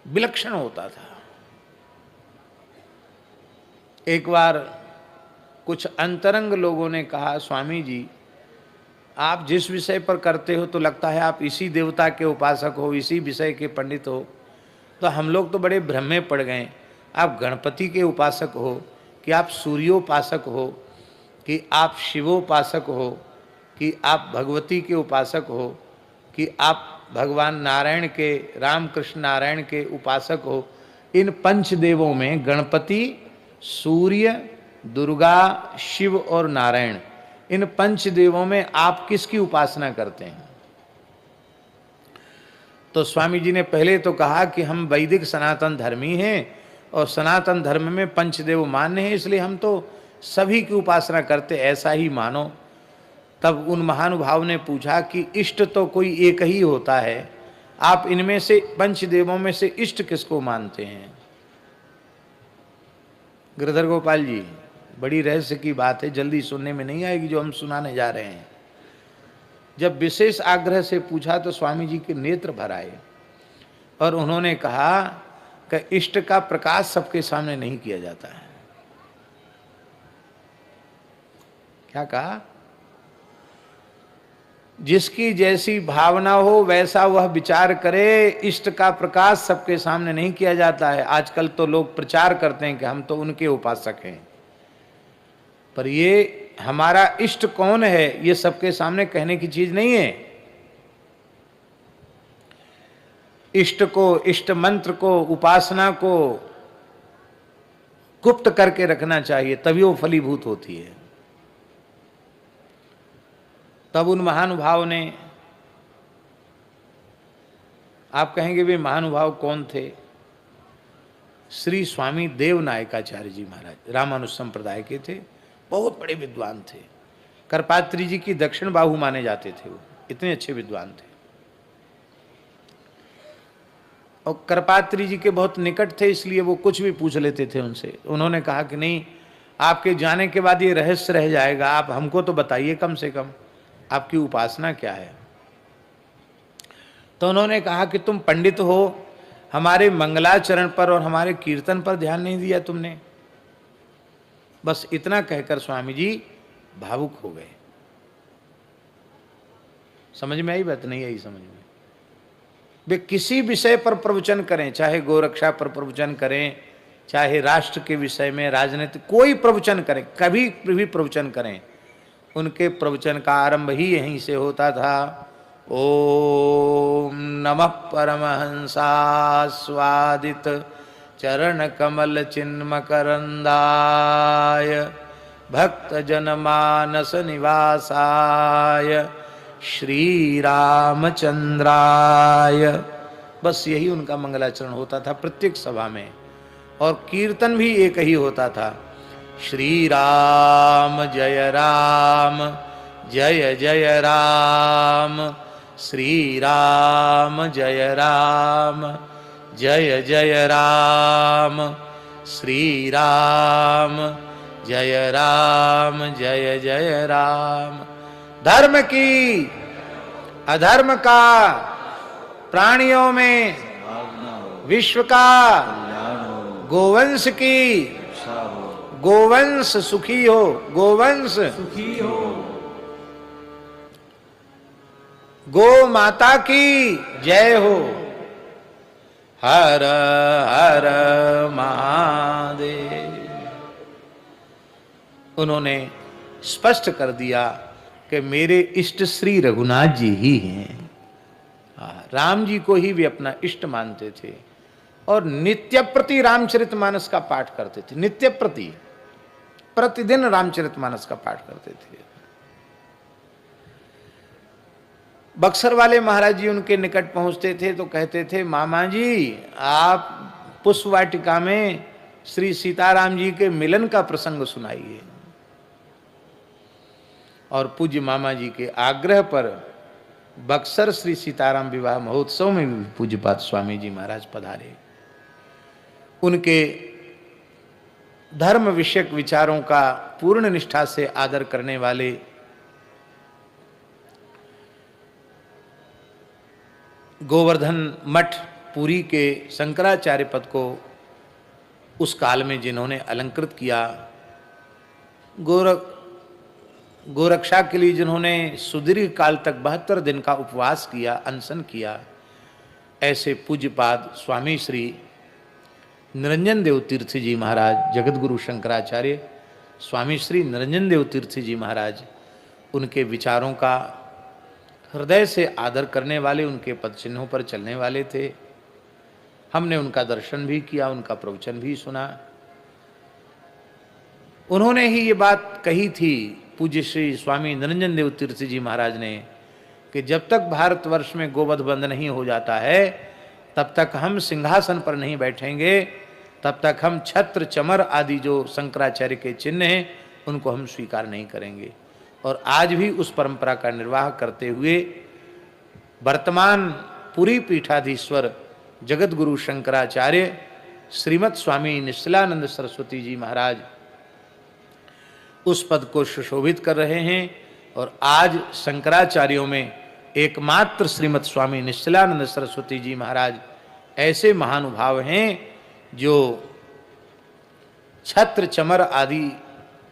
विलक्षण होता था। एक बार कुछ अंतरंग लोगों ने कहा, स्वामी जी आप जिस विषय पर करते हो तो लगता है आप इसी देवता के उपासक हो, इसी विषय के पंडित हो, तो हम लोग तो बड़े भ्रम में पड़ गए। आप गणपति के उपासक हो कि आप सूर्योपासक हो कि आप शिवोपासक हो कि आप भगवती के उपासक हो कि आप भगवान नारायण के, रामकृष्ण नारायण के उपासक हो। इन पंचदेवों में गणपति, सूर्य, दुर्गा, शिव और नारायण, इन पंचदेवों में आप किसकी उपासना करते हैं? तो स्वामी जी ने पहले तो कहा कि हम वैदिक सनातन धर्मी हैं और सनातन धर्म में पंचदेव मान्य है, इसलिए हम तो सभी की उपासना करते, ऐसा ही मानो। तब उन महानुभाव ने पूछा कि इष्ट तो कोई एक ही होता है, आप इनमें से पंचदेवों में से इष्ट किसको मानते हैं? गिरधर गोपाल जी, बड़ी रहस्य की बात है, जल्दी सुनने में नहीं आएगी जो हम सुनाने जा रहे हैं। जब विशेष आग्रह से पूछा तो स्वामी जी के नेत्र भर आए और उन्होंने कहा कि इष्ट का प्रकाश सबके सामने नहीं किया जाता है। क्या कहा? जिसकी जैसी भावना हो वैसा वह विचार करे, इष्ट का प्रकाश सबके सामने नहीं किया जाता है। आजकल तो लोग प्रचार करते हैं कि हम तो उनके उपासक हैं, पर ये हमारा इष्ट कौन है ये सबके सामने कहने की चीज नहीं है। इष्ट को, इष्ट मंत्र को, उपासना को गुप्त करके रखना चाहिए, तभी वो फलीभूत होती है। तब उन महानुभाव ने, आप कहेंगे वे महानुभाव कौन थे? श्री स्वामी देवनायकाचार्य जी महाराज रामानुज संप्रदाय के थे, बहुत बड़े विद्वान थे। करपात्री जी की दक्षिण बाहु माने जाते थे, वो इतने अच्छे विद्वान थे और करपात्री जी के बहुत निकट थे, इसलिए वो कुछ भी पूछ लेते थे उनसे। उन्होंने कहा कि नहीं, आपके जाने के बाद ये रहस्य रह जाएगा, आप हमको तो बताइए कम से कम आपकी उपासना क्या है। तो उन्होंने कहा कि तुम पंडित हो, हमारे मंगलाचरण पर और हमारे कीर्तन पर ध्यान नहीं दिया तुमने। बस इतना कहकर स्वामी जी भावुक हो गए। समझ में आई बात? नहीं आई समझ में? वे किसी विषय पर प्रवचन करें, चाहे गोरक्षा पर प्रवचन करें, चाहे राष्ट्र के विषय में, राजनीति, कोई प्रवचन करें, कभी भी प्रवचन करें, उनके प्रवचन का आरंभ ही यहीं से होता था। ओम नमः परमहंसास्वादित चरण कमल चिन्मकरंदाय भक्त जनमानस निवासाय श्री रामचंद्राय। बस यही उनका मंगलाचरण होता था प्रत्येक सभा में, और कीर्तन भी एक ही होता था, श्री राम जय जय राम, श्री राम जय जय राम, श्री राम जय जय राम। धर्म की अधर्म का प्राणियों में विश्व का गोवंश की गोवंश सुखी हो, गोवंश सुखी हो, गो माता की जय हो। हर हर महादेव। उन्होंने स्पष्ट कर दिया कि मेरे इष्ट श्री रघुनाथ जी ही हैं। राम जी को ही वे अपना इष्ट मानते थे और नित्य प्रति रामचरितमानस का पाठ करते थे। नित्य प्रति, प्रतिदिन रामचरितमानस का पाठ करते थे। बक्सर वाले महाराज जी उनके निकट पहुंचते थे तो कहते थे, मामा जी आप पुष्प वाटिका में श्री सीताराम जी के मिलन का प्रसंग सुनाइए। और पूज्य मामा जी के आग्रह पर बक्सर श्री सीताराम विवाह महोत्सव में भी पूज्यपाद स्वामी जी महाराज पधारे। उनके धर्म विषयक विचारों का पूर्ण निष्ठा से आदर करने वाले गोवर्धन मठ पुरी के शंकराचार्य पद को उस काल में जिन्होंने अलंकृत किया, गोरक्षा के लिए जिन्होंने सुदीर्घ काल तक 72 दिन का उपवास किया, अनशन किया, ऐसे पूज्यपाद स्वामी श्री निरंजन देव तीर्थ जी महाराज, जगत गुरु शंकराचार्य स्वामी श्री निरंजन देव तीर्थ जी महाराज, उनके विचारों का हृदय से आदर करने वाले, उनके पद चिन्हों पर चलने वाले थे। हमने उनका दर्शन भी किया, उनका प्रवचन भी सुना। उन्होंने ही ये बात कही थी पूज्य श्री स्वामी निरंजन देव तीर्थ जी महाराज ने कि जब तक भारतवर्ष में गोवध बंद नहीं हो जाता है तब तक हम सिंहासन पर नहीं बैठेंगे, तब तक हम छत्र चमर आदि जो शंकराचार्य के चिन्ह हैं उनको हम स्वीकार नहीं करेंगे। और आज भी उस परंपरा का निर्वाह करते हुए वर्तमान पुरी पीठाधीश्वर जगत गुरु शंकराचार्य श्रीमद स्वामी निश्चलानंद सरस्वती जी महाराज उस पद को सुशोभित कर रहे हैं। और आज शंकराचार्यों में एकमात्र श्रीमद स्वामी निश्चलानंद सरस्वती जी महाराज ऐसे महानुभाव हैं जो छत्र चमर आदि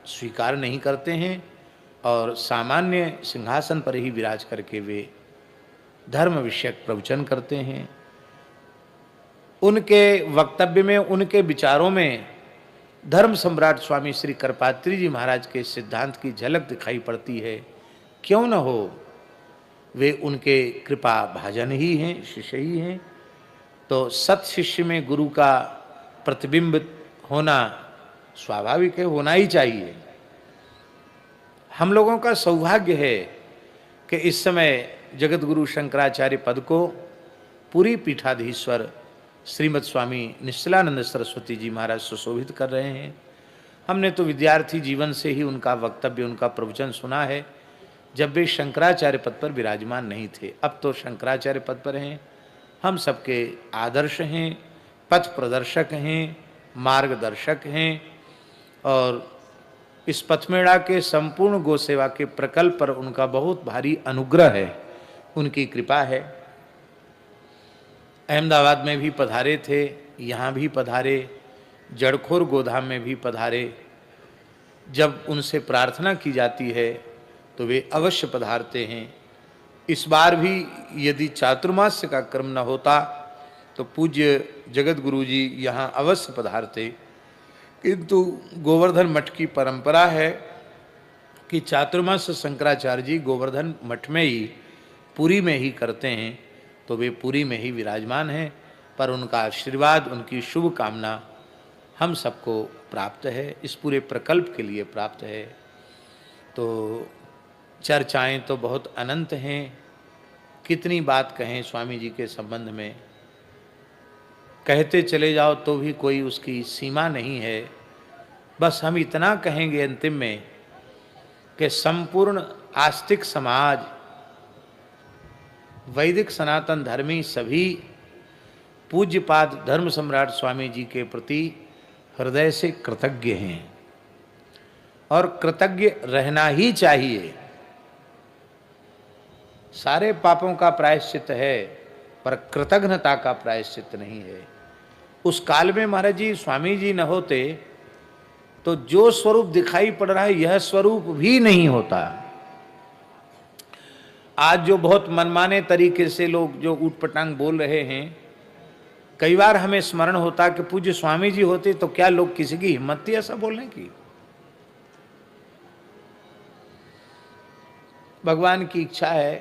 स्वीकार नहीं करते हैं और सामान्य सिंहासन पर ही विराज करके वे धर्म विषयक प्रवचन करते हैं। उनके वक्तव्य में, उनके विचारों में धर्म सम्राट स्वामी श्री करपात्री जी महाराज के सिद्धांत की झलक दिखाई पड़ती है। क्यों न हो, वे उनके कृपा भाजन ही हैं, शिष्य ही हैं। तो सत शिष्य में गुरु का प्रतिबिंब होना स्वाभाविक है, होना ही चाहिए। हम लोगों का सौभाग्य है कि इस समय जगत गुरु शंकराचार्य पद को पूरी पीठाधीश्वर श्रीमद स्वामी निश्चलानंद सरस्वती जी महाराज सुशोभित कर रहे हैं। हमने तो विद्यार्थी जीवन से ही उनका वक्तव्य, उनका प्रवचन सुना है जब वे शंकराचार्य पद पर विराजमान नहीं थे। अब तो शंकराचार्य पद पर हैं, हम सबके आदर्श हैं, पथ प्रदर्शक हैं, मार्गदर्शक हैं। और इस पथमेड़ा के संपूर्ण गो सेवा के प्रकल्प पर उनका बहुत भारी अनुग्रह है, उनकी कृपा है। अहमदाबाद में भी पधारे थे, यहाँ भी पधारे, जड़खोर गोधाम में भी पधारे। जब उनसे प्रार्थना की जाती है तो वे अवश्य पधारते हैं। इस बार भी यदि चातुर्मास्य का क्रम न होता तो पूज्य जगत गुरु जी यहाँ अवश्य पधारते, किंतु गोवर्धन मठ की परंपरा है कि चातुर्मास्य शंकराचार्य जी गोवर्धन मठ में ही पुरी में ही करते हैं तो वे पुरी में ही विराजमान हैं, पर उनका आशीर्वाद, उनकी शुभ कामना हम सबको प्राप्त है, इस पूरे प्रकल्प के लिए प्राप्त है। तो चर्चाएं तो बहुत अनंत हैं, कितनी बात कहें स्वामी जी के संबंध में, कहते चले जाओ तो भी कोई उसकी सीमा नहीं है। बस हम इतना कहेंगे अंतिम में कि संपूर्ण आस्तिक समाज, वैदिक सनातन धर्मी सभी पूज्यपाद धर्म सम्राट स्वामी जी के प्रति हृदय से कृतज्ञ हैं और कृतज्ञ रहना ही चाहिए। सारे पापों का प्रायश्चित है पर कृतज्ञता का प्रायश्चित नहीं है। उस काल में महाराज जी स्वामी जी न होते तो जो स्वरूप दिखाई पड़ रहा है यह स्वरूप भी नहीं होता। आज जो बहुत मनमाने तरीके से लोग जो ऊटपटांग बोल रहे हैं, कई बार हमें स्मरण होता कि पूज्य स्वामी जी होते तो क्या लोग किसी की हिम्मत थी ऐसा बोलने की। भगवान की इच्छा है,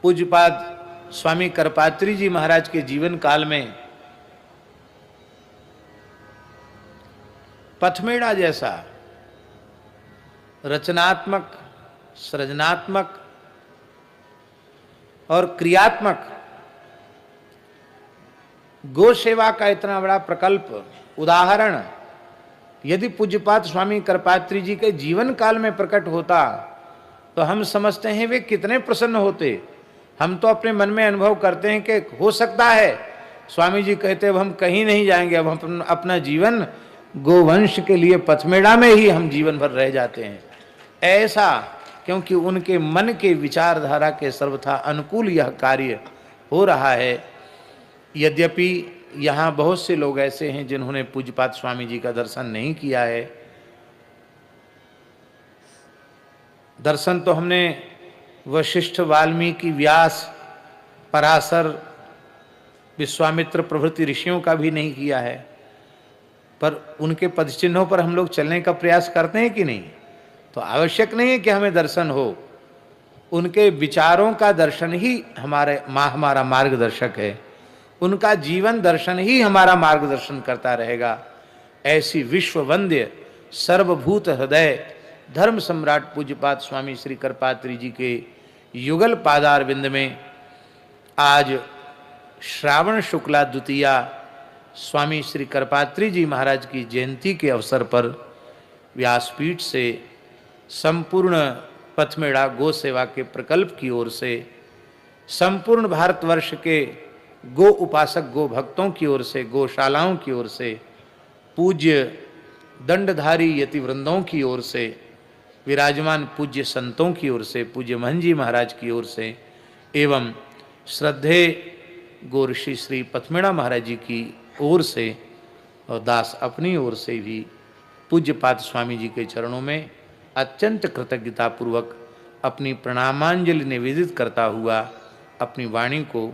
पूज्यपाद स्वामी करपात्री जी महाराज के जीवन काल में पथमेड़ा जैसा रचनात्मक, सृजनात्मक और क्रियात्मक गो सेवा का इतना बड़ा प्रकल्प उदाहरण यदि पूज्यपाद स्वामी करपात्री जी के जीवन काल में प्रकट होता तो हम समझते हैं वे कितने प्रसन्न होते। हम तो अपने मन में अनुभव करते हैं कि हो सकता है स्वामी जी कहते अब हम कहीं नहीं जाएंगे, अब हम अपना जीवन गोवंश के लिए पथमेड़ा में ही हम जीवन भर रह जाते हैं। ऐसा क्योंकि उनके मन के विचारधारा के सर्वथा अनुकूल यह कार्य हो रहा है। यद्यपि यहाँ बहुत से लोग ऐसे हैं जिन्होंने पूज्यपाद स्वामी जी का दर्शन नहीं किया है। दर्शन तो हमने वशिष्ठ, वाल्मीकि, व्यास, पराशर, विश्वामित्र प्रभृति ऋषियों का भी नहीं किया है, पर उनके पदचिन्हों पर हम लोग चलने का प्रयास करते हैं कि नहीं। तो आवश्यक नहीं है कि हमें दर्शन हो, उनके विचारों का दर्शन ही हमारा मार्गदर्शक है, उनका जीवन दर्शन ही हमारा मार्गदर्शन करता रहेगा। ऐसी विश्व वंद्य सर्वभूत हृदय धर्म सम्राट पूज्यपाद स्वामी श्री करपात्री जी के युगल पादारविंद में आज श्रावण शुक्ला द्वितीया स्वामी श्री करपात्री जी महाराज की जयंती के अवसर पर व्यासपीठ से संपूर्ण पथमेड़ा गो सेवा के प्रकल्प की ओर से, संपूर्ण भारतवर्ष के गो उपासक गो भक्तों की ओर से, गौशालाओं की ओर से, पूज्य दंडधारी यति वृंदों की ओर से, विराजमान पूज्य संतों की ओर से, पूज्य महंत जी महाराज की ओर से एवं श्रद्धेय गो ऋषि श्री पथमेड़ा महाराज जी की ओर से और दास अपनी ओर से भी पूज्यपाद स्वामी जी के चरणों में अत्यंत कृतज्ञता पूर्वक अपनी प्रणामांजलि निवेदित करता हुआ अपनी वाणी को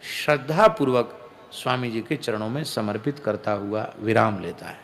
श्रद्धा पूर्वक स्वामी जी के चरणों में समर्पित करता हुआ विराम लेता है।